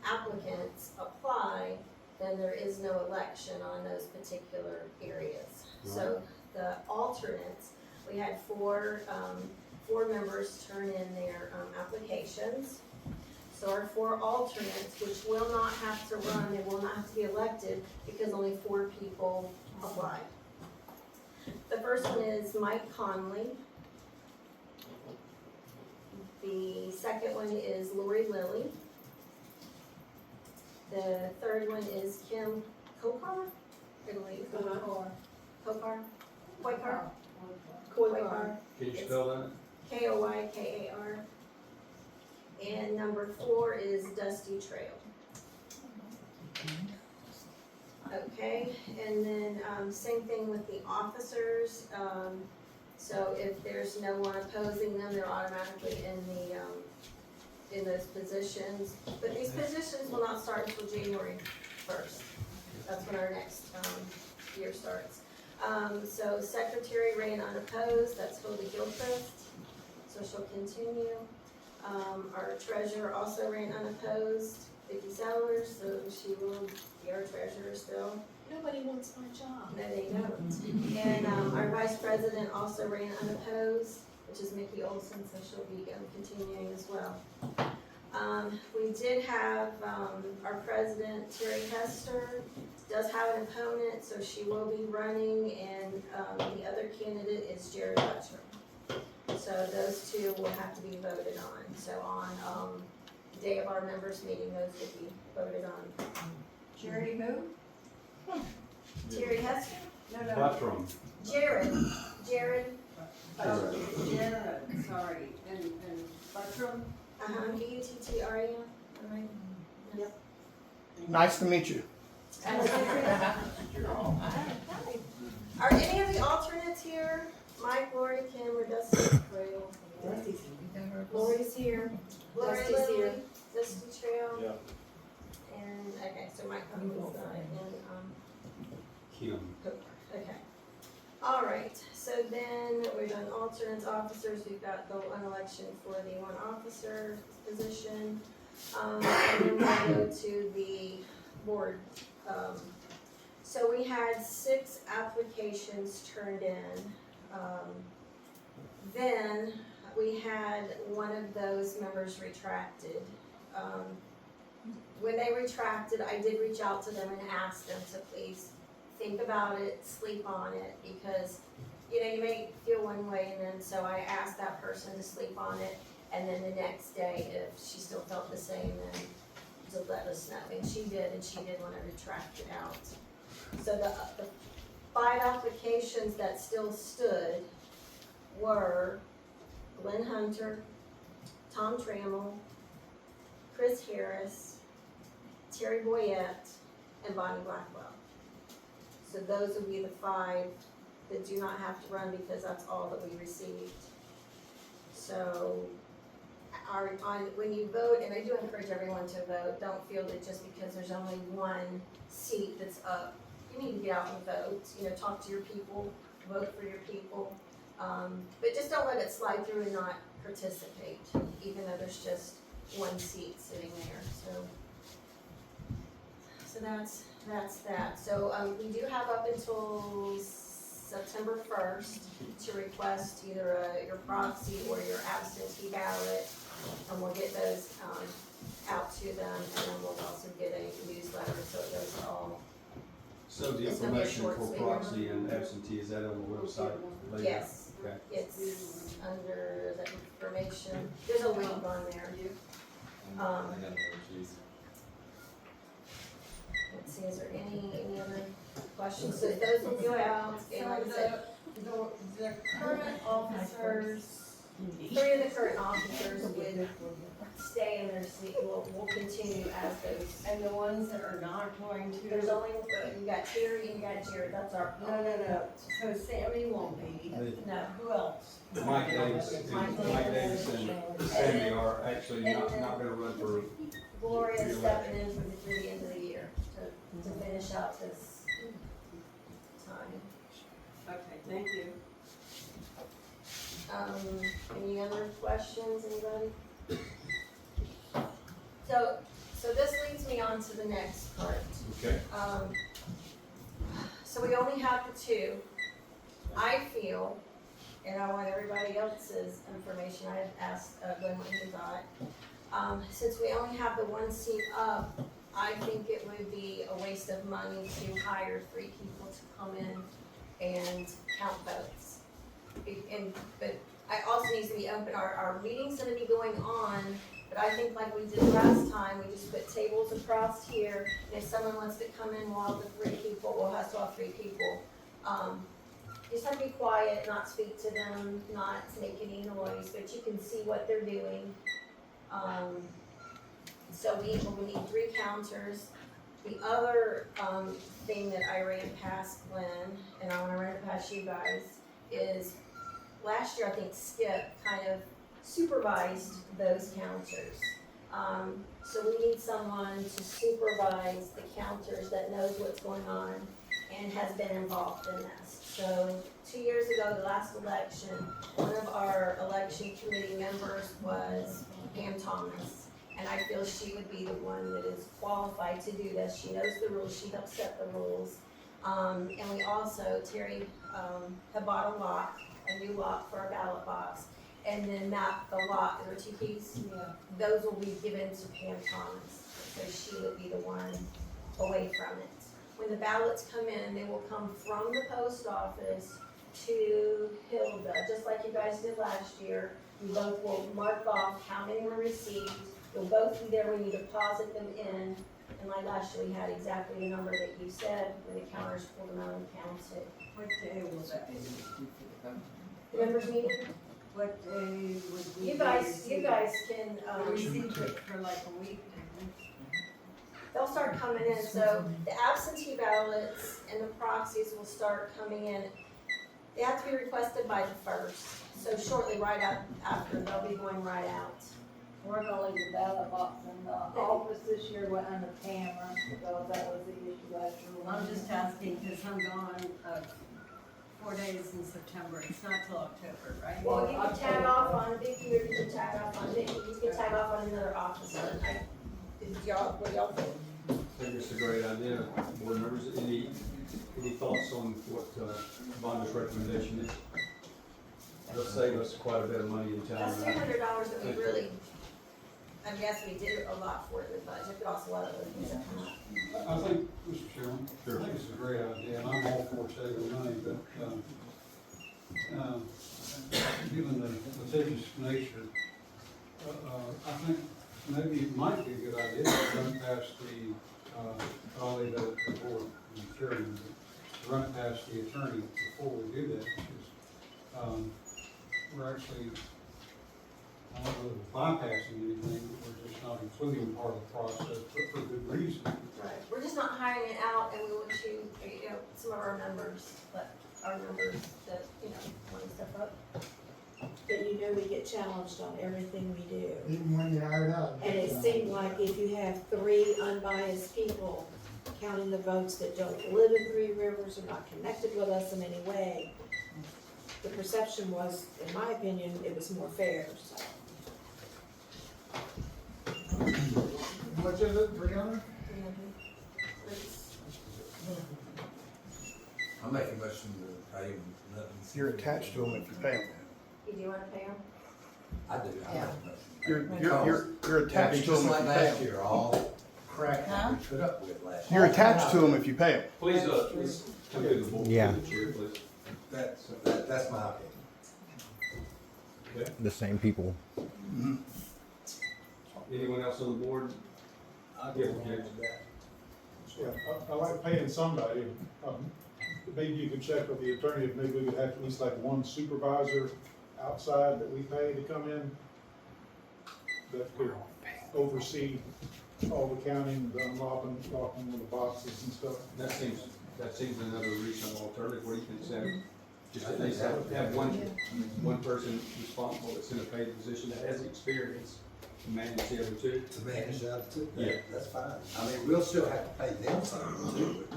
applicants apply, then there is no election on those particular areas. So the alternates, we had four members turn in their applications. So our 4 alternates, which will not have to run, they will not have to be elected because only 4 people applied. The first one is Mike Conley. The second one is Lori Lilly. The third one is Kim Kokar? Koykar. Can you spell that? Koykar. And number 4 is Dusty Trail. Okay, and then same thing with the officers. So if there's no one opposing them, they're automatically in those positions. But these positions will not start until January 1st. That's when our next year starts. So secretary ran unopposed, that's Hilda Gilchrist, so she'll continue. Our treasurer also ran unopposed, Vicki Sellers, so she will be our treasurer still. Nobody wants my job. No, they don't. And our vice president also ran unopposed, which is Mickey Olson, so she'll be continuing as well. We did have our president, Terry Hester, does have an opponent, so she will be running, and the other candidate is Jared Butcher. So those two will have to be voted on. So on the day of our members' meeting, those will be voted on. Jerry who? Terry Hester? No, no. Buttram. Jared. Jared. Oh, Jared, sorry. And Buttram? B-U-T-T-R-A-M, all right? Yep. Nice to meet you. Are any of the alternates here? Mike, Lori, Kim, or Dusty Trail? Lori's here. Lori Dusty's here. Lily, Dusty Trail. Yeah. And, okay, so Mike Cummings and, Kim. Cooper, okay. All right, so then we've done alternates, officers, we've got the one election for the one officer position. And then we'll go to the board. So we had 6 applications turned in. Then we had one of those members retracted. When they retracted, I did reach out to them and ask them to please think about it, sleep on it, because, you know, you may feel one way, and then, so I asked that person to sleep on it, and then the next day, if she still felt the same, then to let us know, and she did want to retract it out. So the 5 applications that still stood were Glenn Hunter, Tom Trammell, Chris Harris, Terry Boyette, and Bonnie Blackwell. So those would be the 5 that do not have to run, because that's all that we received. So when you vote, and I do encourage everyone to vote, don't feel that just because there's only one seat that's up, you need to get out and vote. You know, talk to your people, vote for your people. But just don't let it slide through and not participate, even though there's just one seat sitting there. So that's that. So we do have up until September 1st to request either your proxy or your absentee ballot, and we'll get those out to them, and then we'll also get a newsletter so it goes to all. So the It's gonna be a information short for sweep. proxy and absentee, is that on the website later? Yes, Okay. it's under the information. There's a link on there. Let's see, is there any other questions? So those will go out, and like I said, The current officers, 3 of the current officers would stay in their seat. We'll continue as those. and the ones that are not going to. There's only, you got Terry and you got Jared, that's our. No. So Sammy won't be. No. Who else? Mike Davis and Sandy are actually not gonna run for. Gloria stepping in through the end of the year to finish out this time. Okay, thank you. Any other questions, anybody? So this leads me on to the next part. Okay. So we only have the 2. I feel, and I want everybody else's information, I had asked Glenn what he thought. Since we only have the 1 seat up, I think it would be a waste of money to hire 3 people to come in and count votes. But I also need to be open, our meeting's gonna be going on, but I think like we did last time, we just put tables across here, and if someone wants to come in, we'll have the 3 people, we'll have to have 3 people. Just have to be quiet, not speak to them, not make any noise, but you can see what they're doing. So we need 3 counters. The other thing that I ran past Glenn, and I wanna run it past you guys, is last year I think Skip kind of supervised those counters. So we need someone to supervise the counters that knows what's going on. and has been involved in this. So 2 years ago, the last election, one of our election committee members was Pam Thomas. And I feel she would be the one that is qualified to do this. She knows the rules, she helps set the rules. And we also, Terry, had bought a lock, a new lock for our ballot box. And then the lock, there were 2 keys, those will be given to Pam Thomas. So she would be the one away from it. When the ballots come in, they will come from the post office to Hilda, just like you guys did last year. You both will mark off how many were received. You'll both be there when you deposit them in. And like last year, we had exactly the number that you said when the counters pulled them out and counted. What day will that be? The members meeting? What day would we? You guys can, We received it for like a week, didn't they'll start coming in, so the absentee ballots and the proxies will start coming in. They have to be requested by the 1st, so shortly right after, they'll be going right out. We're gonna leave the ballot box in the office this year with under camera, because that was the issue last year. we? I'm just asking because I'm gone, 4 days in September. It's not till October, right? Well, you can tag off on Vicky, or you can tag off on Vicky, you can tag off on another officer. What y'all think? I think it's a great idea. Board members, any thoughts on what Vonda's recommendation is? It'll save us quite a bit of money in town. That's $300 that we really, I guess we did a lot for it in the budget, but also a lot of other things that come up. I think, Mr. Chairman, I think it's a great idea, and I'm all for saving money, but, given the litigious nature, I think maybe it might be a good idea to run past I'll leave that at the board, the chairman, to run it past the attorney before we do that, because, we're actually, I don't know if we're bypassing anything, but we're just not including part of the process, but for good reason. Right, we're just not hiring it out, and we want to, some of our members, but our members that, want to step up. But we get challenged on everything we do. Even when you hire it out. And it seemed like if you have 3 unbiased people counting the votes that don't live in Three Rivers or not connected with us in any way, the perception was, in my opinion, it was more fair, so. How much is it, 300? I'm making a motion to pay them nothing. You're attached to them if you pay them. You do want to pay them? I do, I make a motion. You're attached to Just them like if you pay last them. year, all crap that we put up with last year. You're attached to them if you pay them. Please, come to the board. Yeah. Chair, please. That's my opinion. Okay. The same people. Anyone else on the board? Yeah, objection. Yeah, I like paying somebody. Maybe you could check with the attorney if maybe we could have at least like one supervisor outside that we pay to come in that could oversee all the counting, the unlocking of the boxes and stuff. That seems another reasonable alternative. What do you think, Sam? Just at least have one person responsible that's in a paid position that has experience to manage the other 2. To manage the other 2? Yeah. That's fine. I mean, we'll still have to pay them something too,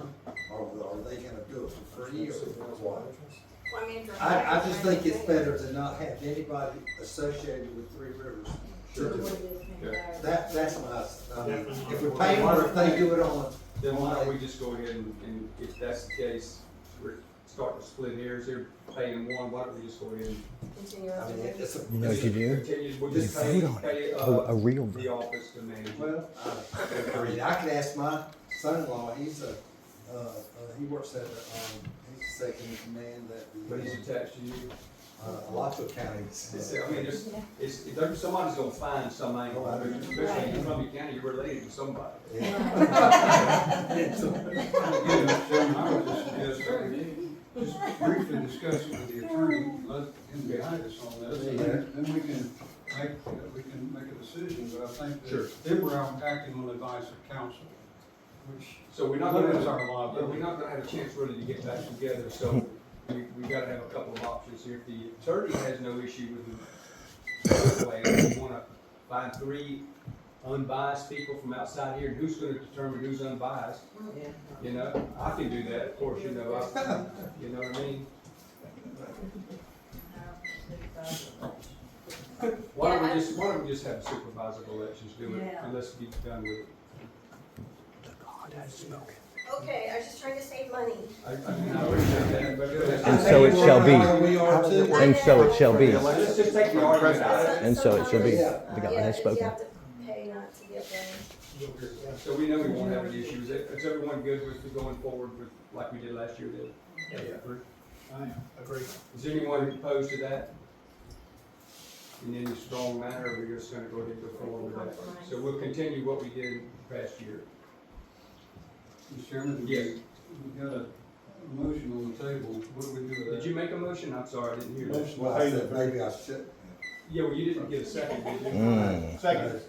or are they gonna do it for free or what? Well, I mean, for I just think it's better to not have anybody associated with Three Rivers. Sure. That's my, I mean, if we pay them or if they do it on. Then why don't we just go ahead and if that's the case, we're starting to split hairs here, paying one, why don't we just go ahead and continue I mean, it's a. You know what you do? continue, we'll You just vote on pay, it. A real the vote. office to manage it. Well, I mean, I could ask my son-in-law, he's he works at, he's the second in command that. But he's attached to you. Alachua County. I mean, somebody's gonna find some angle, especially in Columbia County, you're related to somebody. Chairman, I would just briefly discuss it with the attorney, let him guide us on this, and then we can make a decision, but I think Sure. that then we're acting on advice of counsel, which So we're not gonna limits have, our liability. we're not gonna have a chance really to get back together, so we gotta have a couple of options here. If the attorney has no issue with the way, we wanna find 3 unbiased people from outside here, and who's gonna determine who's unbiased? You know, I can do that, of course, you know, you know what I mean? Why don't we just have supervisor elections do it, Yeah. and let's be done with it. Okay, I was just trying to save money. I appreciate that, but And so it shall be. We are too. And so it shall be. let's just take the argument out of it. And so it shall be. Yeah. The God has Yeah, spoken. you have to pay not to get blamed. So we know we won't have any issues. Is everyone good with going forward with, like we did last year, did? I am, agree. Is anyone opposed to that? In any strong manner, or we're just gonna go ahead and go forward with that? So we'll continue what we did past year. Mr. Chairman, Yes. we got a motion on the table. What do we do with that? Did you make a motion? I'm sorry, I didn't hear that. Well, I said maybe I should. Yeah, well, you didn't get a second, did you? Second,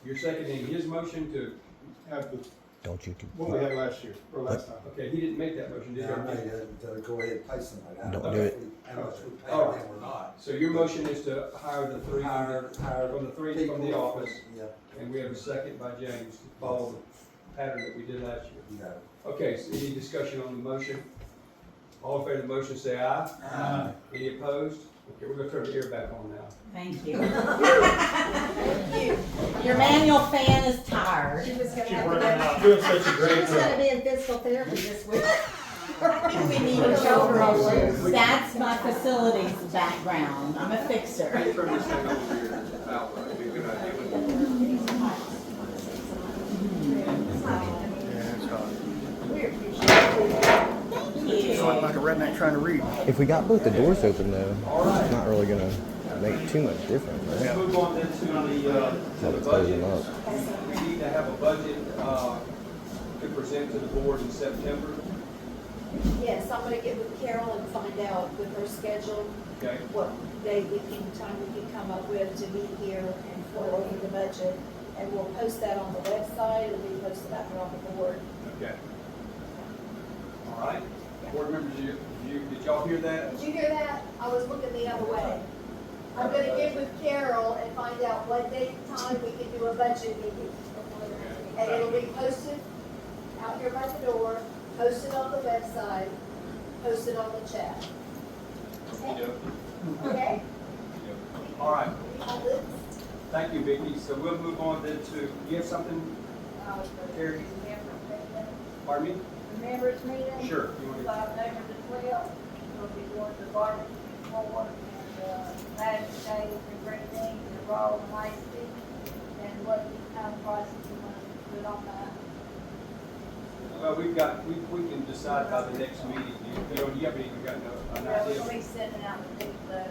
You're seconding his motion to, have the, Don't you? what we had last year, or last time. okay, he didn't make that motion, did Yeah, I he? made it, go ahead and pay somebody. I Don't know do it. How much we pay All right. them or not. So your motion is to hire the three, Hire from the three from the people. office, Yeah, and we have a second by James to follow the pattern that we did last year. you got it. Okay, so any discussion on the motion? All in favor of the motion, say aye. Aye. Any opposed? Okay, we're gonna turn the air back on now. Thank you. Your manual fan is tired. She was gonna She's have to working go. out, doing such a She great was gonna job. be in physical therapy this week. We need a shoulder. That's my facilities background. I'm a fixer. Turn this thing over here, Al, that'd be a good idea. Thank you. Like a redneck trying to read. If we got both the doors open though, it's not really gonna make too much difference, Let's right? move on then to the While we close them budget. up. We need to have a budget, to present to the board in September, Yes, I'm gonna get with Carol and find out with her schedule, okay? what day we can, time we can come up with to meet here and go over the budget. And we'll post that on the website, it'll be posted out here on the board. Okay. All right. Board members, did y'all hear that? Did you hear that? I was looking the other way. I'm gonna get with Carol and find out what date and time we can do a budget meeting. And it'll be posted out here by the door, posted on the website, posted on the chat. Okay? All right. All this? Thank you, Vicki. So we'll move on then to, you have something, Terry? Pardon me? Members meeting? Sure. You want to- November the 12th, we'll be going to barbecue board and, Magic Day with the great thing, the raw and ice cream, and what kind of prices we want to put on that. Well, we can decide by the next meeting. You haven't even got an We'll idea. be sending out the big letter.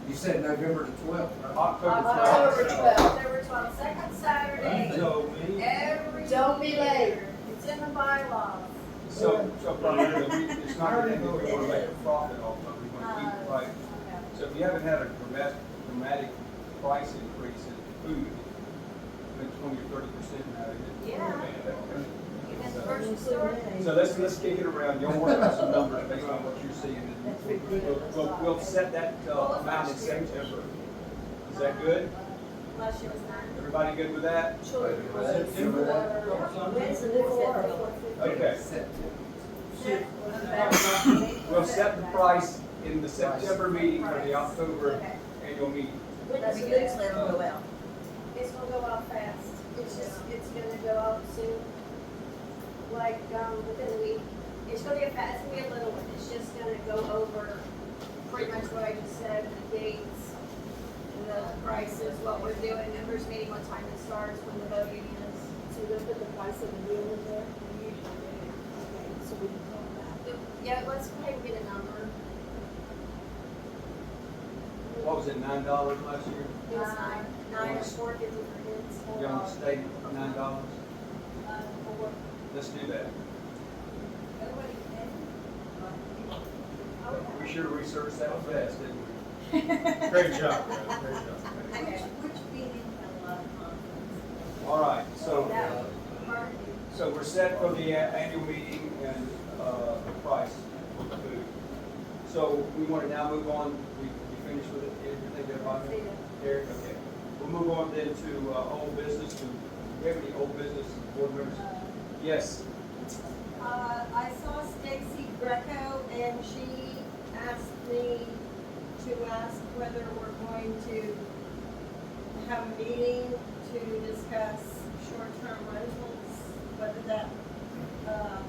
You said November the 12th, right? October October 12th. 12th, October 12th, second Saturday, So, every. Don't be late. It's in the bylaws. so primarily, it's not anything that we want to make a profit off of. We want to keep the price. So if you haven't had a dramatic price increase in food, been 20 or 30% now, isn't it? Yeah. Even the grocery store. So let's kick it around. Y'all work on some numbers based on what you're seeing. And we'll set that amount in September. Is that good? Last year was nine. Everybody good with that? Sure. When's the new board? Okay. We'll set the price in the September meeting for the October annual meeting. That's the newsletter go out. It's gonna go out fast. It's gonna go out soon. Like, within a week. It's gonna be it's gonna be a little one. It's just gonna go over pretty much what I just said, the dates, the prices, what we're doing, members meeting, what time it starts, when the voting is. So you're gonna put the price of the meal in there? Okay, so we can call that. Yeah, let's go ahead and get a number. What was it, $9 last year? It was nine or $4.50 for kids. Young state, $9? Let's do that. We should have researched that fast, didn't we? Great job, guys, great job. Which meeting had a lot of conflicts? All right, so we're set for the annual meeting and the price for the food. So we want to now move on, we finished with it, everything that about it? Eric, okay. We'll move on then to old business, to we have any old business board members? Yes. I saw Stacy Greco and she asked me to ask whether we're going to have a meeting to discuss short-term rentals, whether that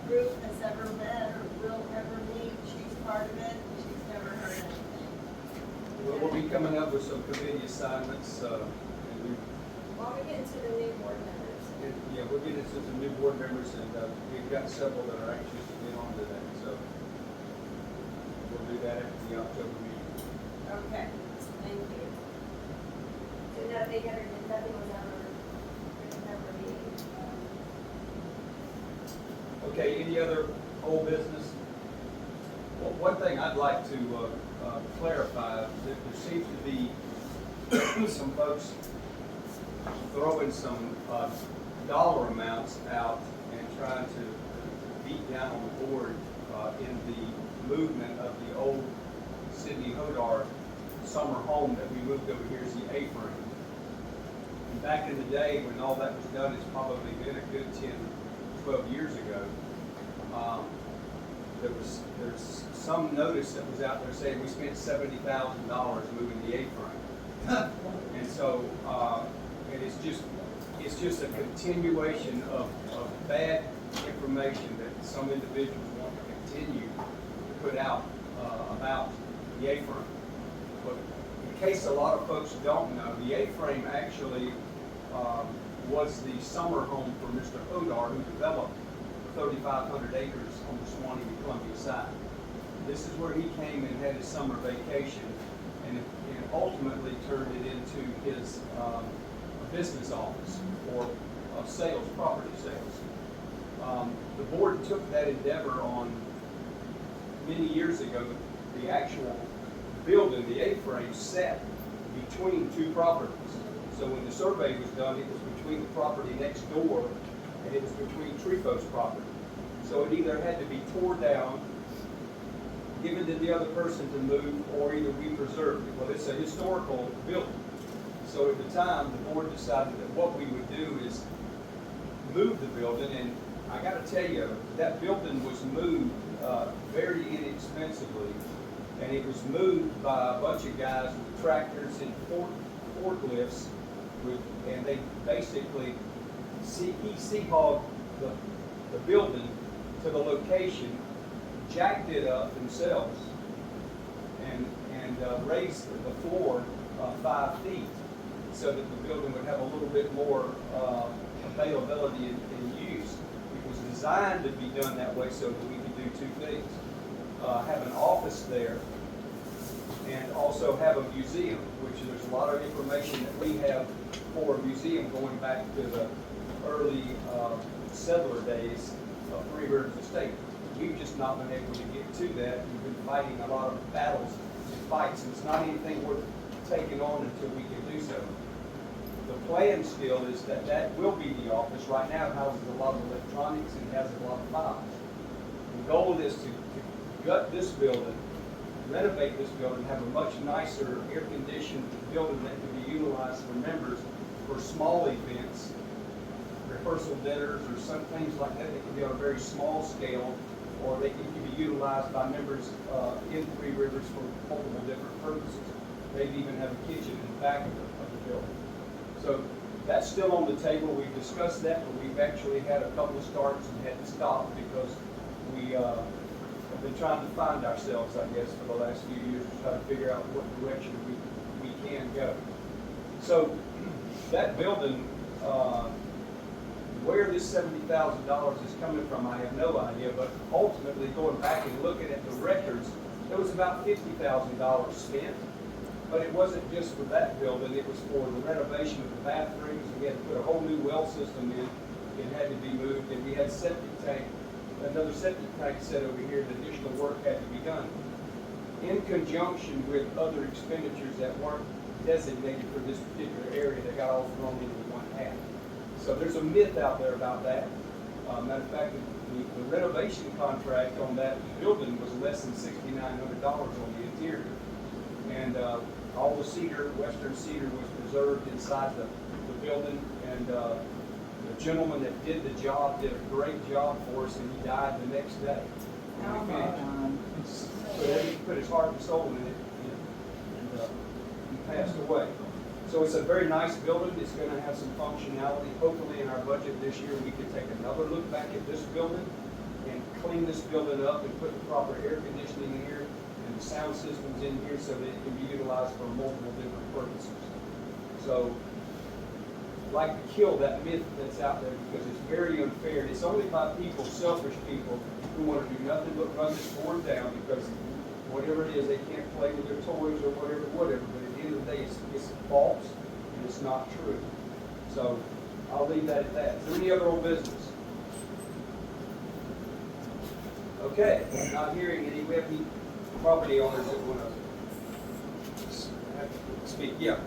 group has ever met or will ever meet. She's part of it. She's never heard anything. We'll be coming up with some committee assignments, and While we get into the new board members. yeah, we'll get into some new board members, and we've got several that are anxious to get on to that, so we'll do that after the October meeting. Okay, thank you. So nothing was ever meeting. Okay, any other old business? Well, one thing I'd like to clarify, that there seems to be some folks throwing some dollar amounts out and trying to beat down on the board in the movement of the old Sidney Hodar summer home that we moved over here as the A-frame. And back in the day when all that was done, it's probably been a good 10, 12 years ago, there's some notice that was out there saying we spent $70,000 moving the A-frame. And so, and it's just a continuation of bad information that some individuals want to continue to put out about the A-frame. But in case a lot of folks don't know, the A-frame actually was the summer home for Mr. Hodar, who developed 3,500 acres on the Suwannee and Columbia side. This is where he came and had his summer vacation, and ultimately turned it into his business office for sales, property sales. The board took that endeavor on many years ago. The actual building, the A-frame, sat between two properties. So when the survey was done, it was between the property next door and it was between Trefo's property. So it either had to be torn down, given to the other person to move, or either we preserved it. Well, it's a historical building. So at the time, the board decided that what we would do is move the building, and I got to tell you, that building was moved very inexpensively, and it was moved by a bunch of guys with tractors and forklifts, and they basically he-hauled the building to the location, jacked it up themselves, and raised the floor 5 feet so that the building would have a little bit more availability in use. It was designed to be done that way so that we could do two things. Have an office there and also have a museum, which there's a lot of information that we have for a museum going back to the early settler days of Three Rivers Estate. We've just not been able to get to that. We've been fighting a lot of battles and fights, and it's not anything worth taking on until we can do so. The plan still is that that will be the office. Right now it houses a lot of electronics and has a lot of files. The goal is to gut this building, renovate this building, have a much nicer air-conditioned building that can be utilized for members for small events, rehearsal dinners, or some things like that that can be on a very small scale, or they can be utilized by members in Three Rivers for multiple different purposes. Maybe even have a kitchen in the back of the building. So that's still on the table. We've discussed that, but we've actually had a couple of starts and had to stop because we have been trying to find ourselves, I guess, for the last few years to try to figure out what direction we can go. So that building, where this $70,000 is coming from, I have no idea, but ultimately going back and looking at the records, there was about $50,000 spent, but it wasn't just for that building, it was for the renovation of the bathrooms. We had to put a whole new well system in, it had to be moved, and we had another septic tank set over here, and additional work had to be done. In conjunction with other expenditures that weren't designated for this particular area, that got all thrown into one hat. So there's a myth out there about that. Matter of fact, the renovation contract on that building was less than $6,900 on the interior. And all the cedar, western cedar, was preserved inside the building, and The gentleman that did the job did a great job for us, and he died the next day. When we finished. So he put his heart and soul in it, and he passed away. So it's a very nice building. It's going to have some functionality. Hopefully in our budget this year, we can take another look back at this building and clean this building up and put the proper air conditioning in here and the sound systems in here so that it can be utilized for multiple different purposes. So I'd like to kill that myth that's out there because it's very unfair. It's only by people, selfish people, who want to do nothing but run this board down because whatever it is, they can't play with their toys or whatever. But at the end of the day, it's false and it's not true. So I'll leave that at that. Is there any other old business? Okay, not hearing any. We have any property owners that want to speak? Yeah.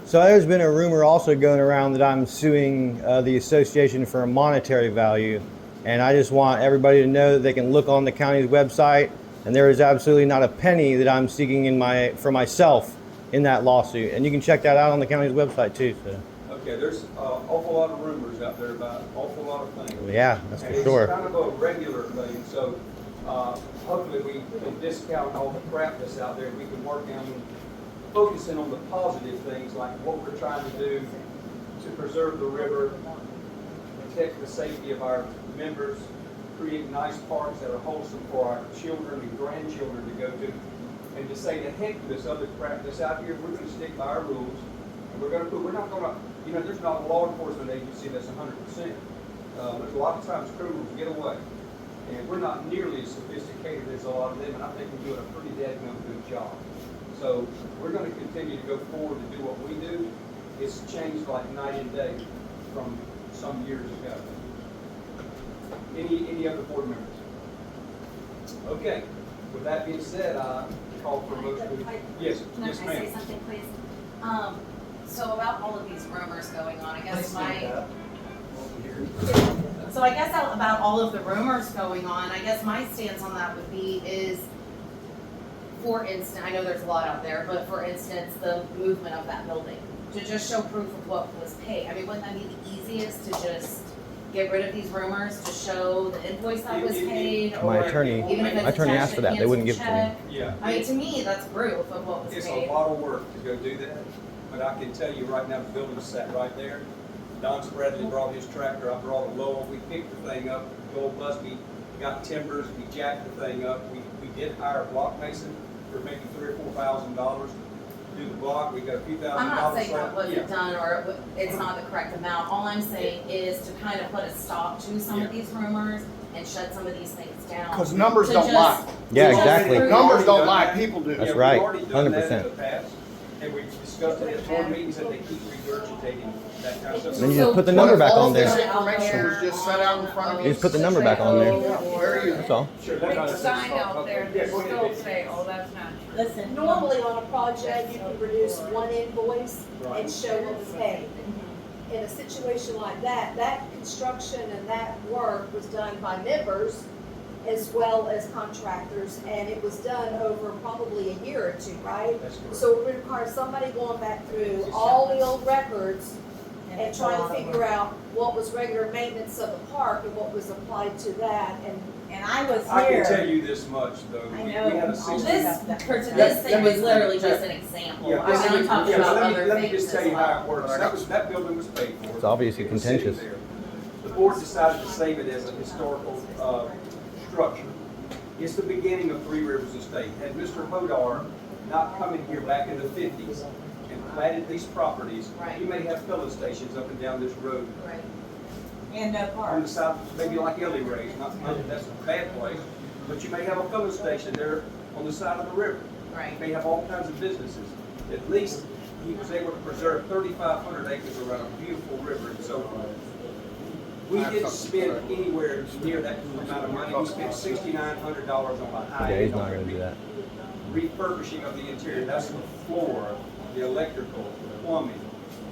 So there's been a rumor also going around that I'm suing the association for a monetary value. And I just want everybody to know that they can look on the county's website, and there is absolutely not a penny that I'm seeking for myself in that lawsuit. And you can check that out on the county's website too. So. Okay, there's an awful lot of rumors out there about an awful lot of things. Yeah, that's for and sure. It's kind of a regular thing, so hopefully we can discount all the crap that's out there. We can work on focusing on the positive things like what we're trying to do to preserve the river, protect the safety of our members, create nice parks that are wholesome for our children and grandchildren to go to, and to say to heck with this other crap that's out here. We're going to stick by our rules, and we're not going to, there's not a law enforcement agency that's 100%. There's a lot of times criminals get away, and we're not nearly as sophisticated as a lot of them, and I think we're doing a pretty dadgum good job. So we're going to continue to go forward to do what we do. It's changed like night and day from some years ago. Any other board members? Okay. With that being said, I call for a motion. Yes, Can I say something, please? So about all of these rumors going on, I guess about all of the rumors going on, I guess my stance on that would be is, for instance, I know there's a lot out there, but for instance, the movement of that building, to just show proof of what was paid. I mean, wouldn't that be the easiest to just get rid of these rumors, to show the invoice that was paid? My attorney asked for that. They wouldn't give it to me. Yeah. I mean, to me, that's proof of what was It's paid. a lot of work to go do that, but I can tell you right now, the building's sat right there. Don Spradley brought his tractor, I brought a Lowell, we picked the thing up, Joel Busby got timbers, we jacked the thing up. We did hire a block mason for maybe $3,000 or $4,000 to do the block. We got a few $1,000. I'm not saying that wasn't done or it's not the correct amount. All I'm saying is to kind of put a stop to some of these rumors and shut some of these things down. Because numbers don't lie. Yeah, exactly. Numbers don't lie, people do. That's right, We've already done that in 100%. the past, and we've discussed it at board meetings, and they keep regurgitating that kind of stuff. Then you just put the number back on there. All this information was just set out in front of You you. just put the number back on there. Very easy. That's all. Sure, that's not a Sign out there, Yeah, go ahead, still Vicky. say, oh, that's not. Listen, normally on a project, you can produce one invoice and show what was paid. In a situation like that, that construction and that work was done by members as well as contractors, and it was done over probably a year or two, right? That's correct. So it would require somebody going back through all the old records and trying to figure out what was regular maintenance of the park and what was applied to that, And I was I here. can tell you this much, though. I We know. had a 60. This thing was literally just an example. Yeah, I mean, I'm talking about other things. let me just tell you how as it works. That building was paid for. It's obviously It was sitting contentious. there. The board decided to save it as a historical structure. It's the beginning of Three Rivers Estate. Had Mr. Hodar not come in here back in the 50s and platted these properties, you may have filling stations up and down this road. Right. And no On park. the south, maybe like Ellie Ray's, not that that's a bad place, but you may have a filling station there on the side of the river. Right. You may have all kinds of businesses. At least he was able to preserve 3,500 acres around a beautiful river and so forth. We didn't spend anywhere near that amount of money. We spent $6,900 on the high Yeah, he's end not on going to do that. refurbishing of the interior. That's the floor, the electrical, the plumbing,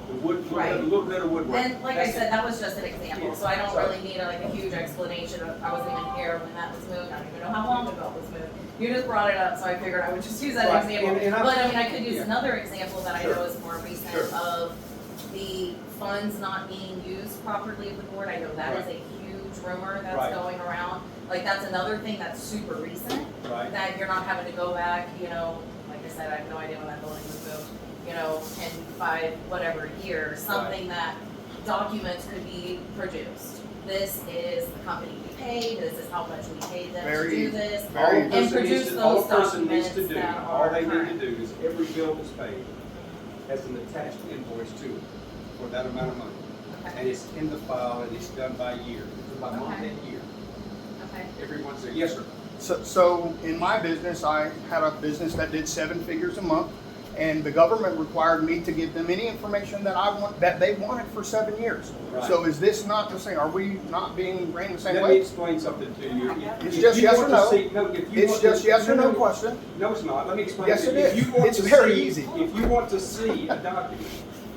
the wood, Right. a little bit of woodwork. And like I That's it. said, that was just an example, so I don't Sorry. really need like a huge explanation. I wasn't even here when that was moved. I don't even know how long ago it was moved. You just brought it up, so I figured I would just use that Right. example. And But I mean, I could use yeah. another example that I Sure. know is more recent Sure. of the funds not being used properly at the board, I know that is a huge rumor that's Right. going around. Like, that's another thing that's super recent, Right. that you're not having to go back, you know, like I said, I have no idea when that building was built, you know, 10, 5, whatever years, something that documents could be produced. This is the company we paid, this is how much we paid them to Very do easy. this. All a And person produce needs to, all those a person needs to documents do, that all are they need current. to do is every bill that's paid has an attached invoice to it for that amount of money. And it's in the file and it's done by year, it's by month Okay. and year. Okay. Everyone's there, yes, sir. So in my business, I had a business that did 7 figures a month, and the government required me to give them any information that they wanted for 7 years. Right. So is this not the same? Are we not being ran the same Let me way? explain something to you. It's If just you yes want or to no. see- No, if you It's want to- just yes or no question. No, it's not, let me explain. Yes, to you. it If is. you want It's to very see- easy. If you want to see a document,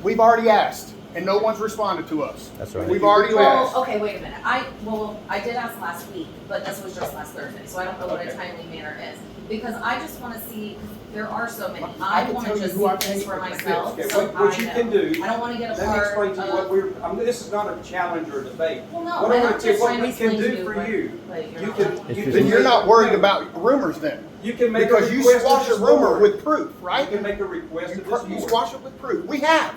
We've already asked, and no one's responded to us. That's right. We've already Well, asked. okay, wait a minute. I did ask last week, but this was just last Thursday, so I don't know what a Okay. timely manner is. Because I just wanna see, there are so many. I I can wanna tell you just who I see things paid for for myself, okay, so what you I can know. do. I don't wanna get a Let me part explain to you what of, we're, this is not a challenge or debate. well, no, What I'm and gonna I'm tell you, just what trying to we can explain to do you, for but, you, but you're you not. can. It's you just- Then you're not worried about rumors then. You can make a Because you request squash to a this rumor board. with proof, You right? can make a request to this You board. squash it with proof. We have.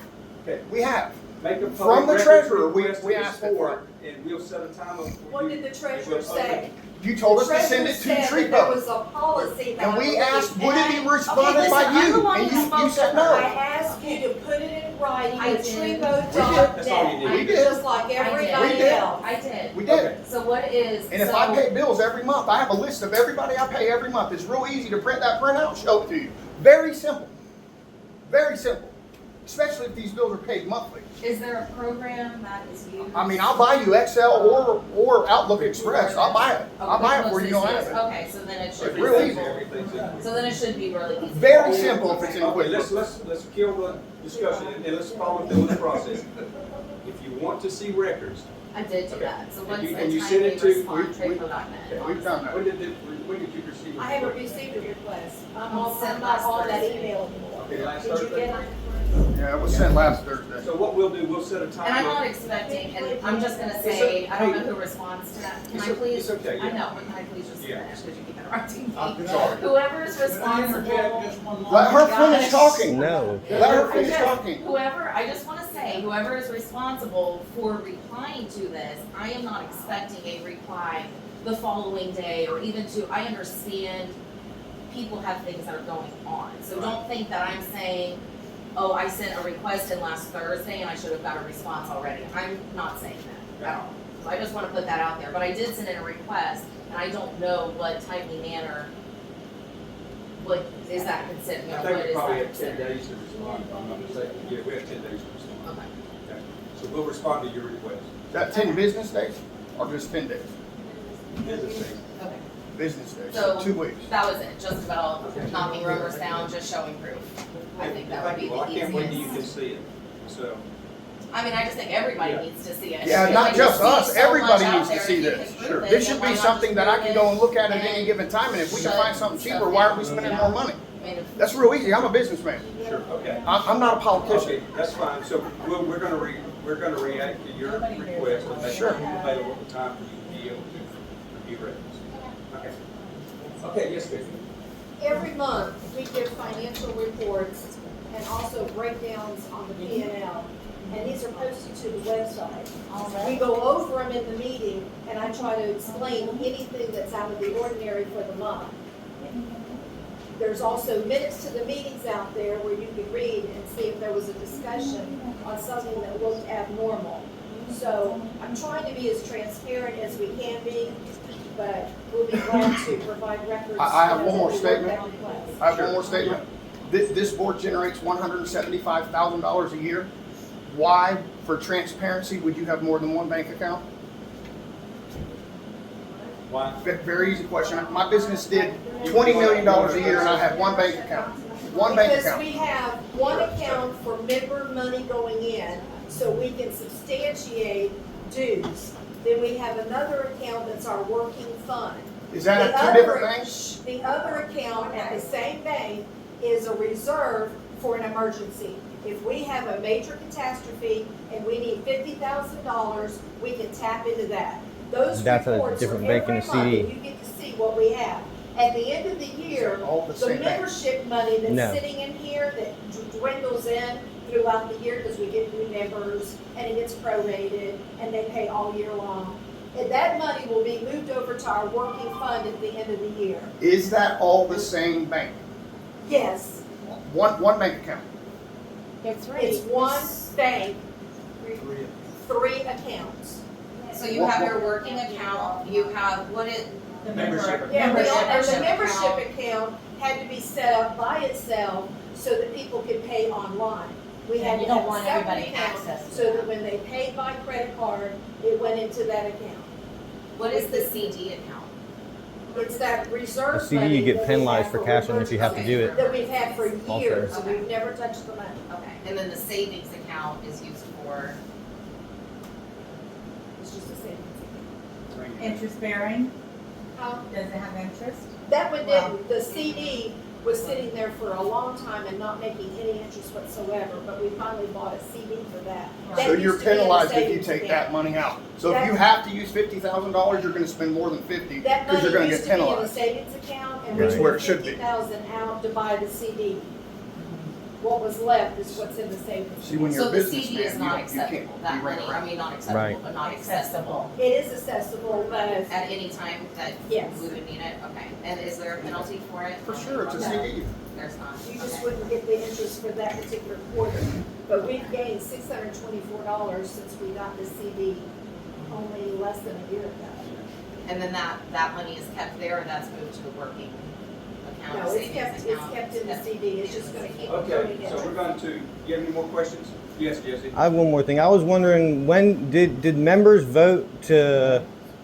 Okay. We have. Make a From the public treasurer, records we request to asked this it for board, and we'll set a time up for you. What did the treasurer say? You told us The to send it treasurer to said that there Trepo. was a policy that. And we was- asked, would it be and- responded Okay, by listen, I'm the you? one And who you spoke said to her. I no. asked you to put it in writing I at did. trevo.net. That's all you need. We did. Just like I everybody did. else. I did. We did. Okay. So what is, And if so- I pay bills every month, I have a list of everybody I pay every month. It's real easy to print that printout and show it to you. Very simple. Very simple. Especially if these bills are paid monthly. Is there a program that is used? I mean, I'll buy you Excel or Outlook Express. I'll buy it. I'll buy it for you. You don't have it. Okay, so then it should be Real easy. simple. Everything's in. So then it should be really easy. Very simple if it's in Okay, let's, QuickBooks. let's kill the discussion and let's follow through the process. If you want to see records, I did do Okay. that. So And what's you- the and you send timely it to- response? we- Trepo.net. We've done that. when did you receive it? I haven't received a request. I'm Sent not last on that Thursday. email anymore. Okay, last Did you Thursday? get it? Yeah, it was sent last Thursday. So what we'll do, we'll set a time. And I'm up. not expecting, and I'm just gonna It's say, a- I don't know hey. who responds to that. Can It's I o- please? it's okay, I yeah. know, but can I please just Yeah. finish, because you keep interrupting me? I'm sorry. Whoever's Could I responsible. interject just one moment? Let her finish talking. No. Let her I finish just- talking. Whoever, I just wanna say, whoever is responsible for replying to this, I am not expecting a reply the following day, or even to, I understand people have things that are going on. So don't think that I'm saying, oh, I sent a request in last Thursday and I should have got a response already. I'm not saying that at all. So I just wanna put that out there, but I did send in a request, and I don't know what timely manner, what is that considered, you know, I what think we is probably that have 10 considered? days to respond, if I'm not mistaken. Yeah, we have 10 days to respond. Okay. Okay. So we'll respond to your request. Is that 10 business days or just 10 days? Business days. Okay. Business days, So- 2 weeks. That was it, just about knocking rumors down, just showing proof. I think that would Thank be you. Well, the I can't wait till you easiest. can see it. So, I mean, I just think everybody Yeah. needs to see it. Yeah, If not you just see us, so everybody much out needs to there, see if you this. can prove it, This then should why be not something just that I prove can it go and look at at and any given time, and if we can shut find something stuff cheaper, why aren't we down? spending Yeah. more money? I mean, if- That's real easy, I'm a businessman. sure, okay. I'm not a politician. Okay, that's fine. So we're gonna react to your request and make Sure. it available at the time for you to be able to review records. Okay. Okay, yes, Vicki. Every month, we give financial reports and also breakdowns on the P&L, and these are posted to the website. We go over them in the meeting, and I try to explain anything that's out of the ordinary for the month. There's also minutes to the meetings out there where you can read and see if there was a discussion on something that looked abnormal. So I'm trying to be as transparent as we can be, but we'll be glad to provide records. I have one more as we statement. work that request. I have one more statement. This board generates $175,000 a year. Why, for transparency, would you have more than one bank account? Why? Very easy question. My business did $20 million a year and I have one bank account. One bank Because account. we have one account for member money going in, so we can substantiate dues. Then we have another account that's our working fund. Is that The at two other- different banks? The other account at the same bank is a reserve for an emergency. If we have a major catastrophe and we need $50,000, we can tap into that. Those That's a reports are different bank every and a month, CD. and you get to see what we have. At the end of the year, All the the same bank. membership money No. that's sitting in here that dwindles in throughout the year because we get new members and it gets prorated and they pay all year long. And that money will be moved over to our working fund at the end of the year. Is that all the same bank? Yes, One bank account? it's one bank, three accounts. So you have your working account, you have what it, The Membership. Yeah, Membership and the account. membership account had to be set up by itself so that people could pay online. We had And you to don't have a want separate everybody account access to so that that. when they paid by credit card, it went into that account. what is the CD account? It's that reserve A CD, money you get that we penalized have for cashing if you have to do it. That we've had for Also. years, and we've never touched the money. Okay, and then the savings account is used for, It's just a savings account. Interest bearing, Huh? does it have interest? That one Well- didn't, the CD was sitting there for a long time and not making any interest whatsoever, but we finally bought a CD for that. That So you're used to be in the penalized if you savings take account. that money out. So if That- you have to use $50,000, you're gonna spend more than 50 That because you're money gonna used get to be in the penalized. savings account, and we That's where took it should be. 50,000 out to buy the CD. What was left is what's in the savings. See, when you're so a the CD is businessman, not you can't acceptable, that be running money, I around. mean, not acceptable, Right. but not accessible It is accessible, but at any time that Yes. we would need it, okay. And is there a penalty for it? For sure, it's a No. CD. There's not, you just okay. wouldn't get the interest for that particular quarter. But we've gained $624 since we got the CD only less than a year ago. And then that money is kept there, or that's moved to the working account, No, savings it's account? kept in the CD, it's just gonna keep going Okay, in. so we're going to, you have any more questions? Yes, Jesse? I have one more thing. I was wondering, when did members vote to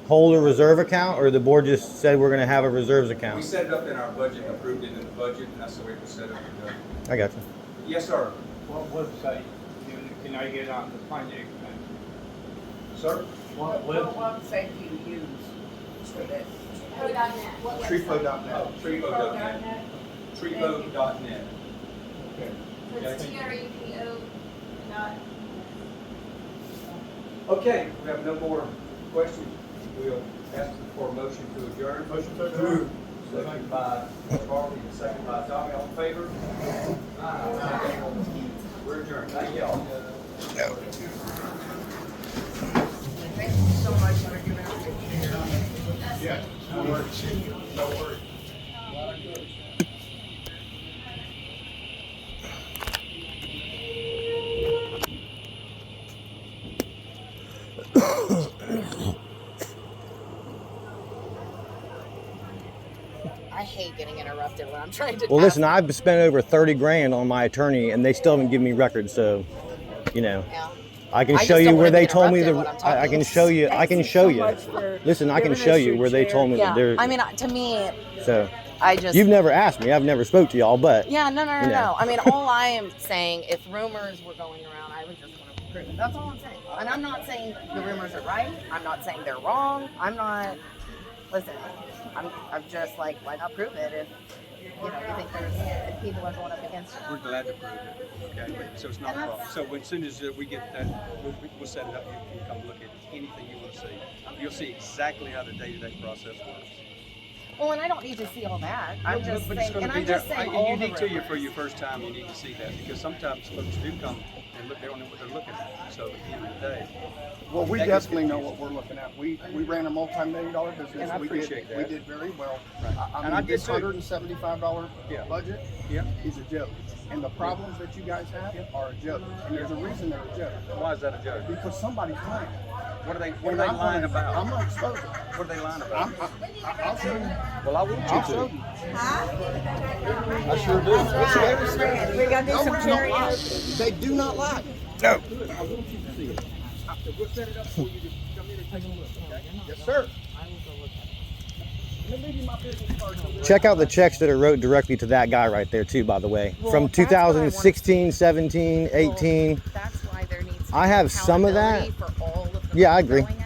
hold a reserve account, or the board just said we're going to have a reserves We account? set it up in our budget, approved it in the budget, and that's the way it was set up. I got you. Yes, sir. What website can I get on to find the expense? Sir? What What website do you use for this? What website? Treepo.net. Trevo.net. Trevo.net. Okay. It's TREPO dot. Okay, we have no more questions. We'll ask for a motion to adjourn. Motion to adjourn. Second by Harvey, and second by Tommy. All in favor? Aye. We're adjourned. Thank y'all. Thank you so much for giving us a share. Yeah, no worries. No worries. I hate getting interrupted when I'm trying to. Well, listen, I've spent over 30 grand on my attorney, and they still haven't given me records. So, you know, Yeah. I can I show just you don't where wanna they be told me interrupted the. when I'm I can talking. show you. I can show you. for Listen, I can giving show us you your where they told me that Yeah, they're. I mean, to me, So, I just. you've never asked me. I've never spoke to y'all, but Yeah, no. you know. I mean, all I am saying, if rumors were going around, I would just want to prove it. That's all I'm saying. And I'm not saying the rumors are right. I'm not saying they're wrong. I'm not. Listen, I'm just like, why not prove it if you think if people are going up against it. We're glad to prove it, okay? So it's not a problem. So as soon as we get that, we'll set it up. You can come look at anything you want to see. You'll see exactly how the day-to-day process works. Well, and I don't need to see all that. I'm just But it's saying, gonna and be I'm there. just saying And all you the need to, rumors. for your first time, you need to see that, because sometimes folks do come and look, they don't know what they're looking at. So at the end of the day. Well, we that gets definitely know confusing. what we're looking at. We ran a multi-million-dollar business. And I We appreciate did, that. We did very well. Right. I And I mean, did this too. $175 Yeah. budget Yeah. is a joke. And the problems that you guys have are a joke. And there's a reason they're a joke. Why is that a joke? Because somebody's lying. What are they And I'm lying gonna- about? I'm gonna expose it. What are they lying about? I'll show you. Well, I want you I'll to. show you. I sure do. We gotta do some curious. They do not lie. No. I want you to see it. We'll set it up for you to come in and take a look, okay? Yes, sir. Let me give you my business card. so that- Check out the checks that are wrote directly to that guy right there too, by the way. From 2016, 17, 18. That's why there needs to be I have some of that. accountability for all of the Yeah, I agree. going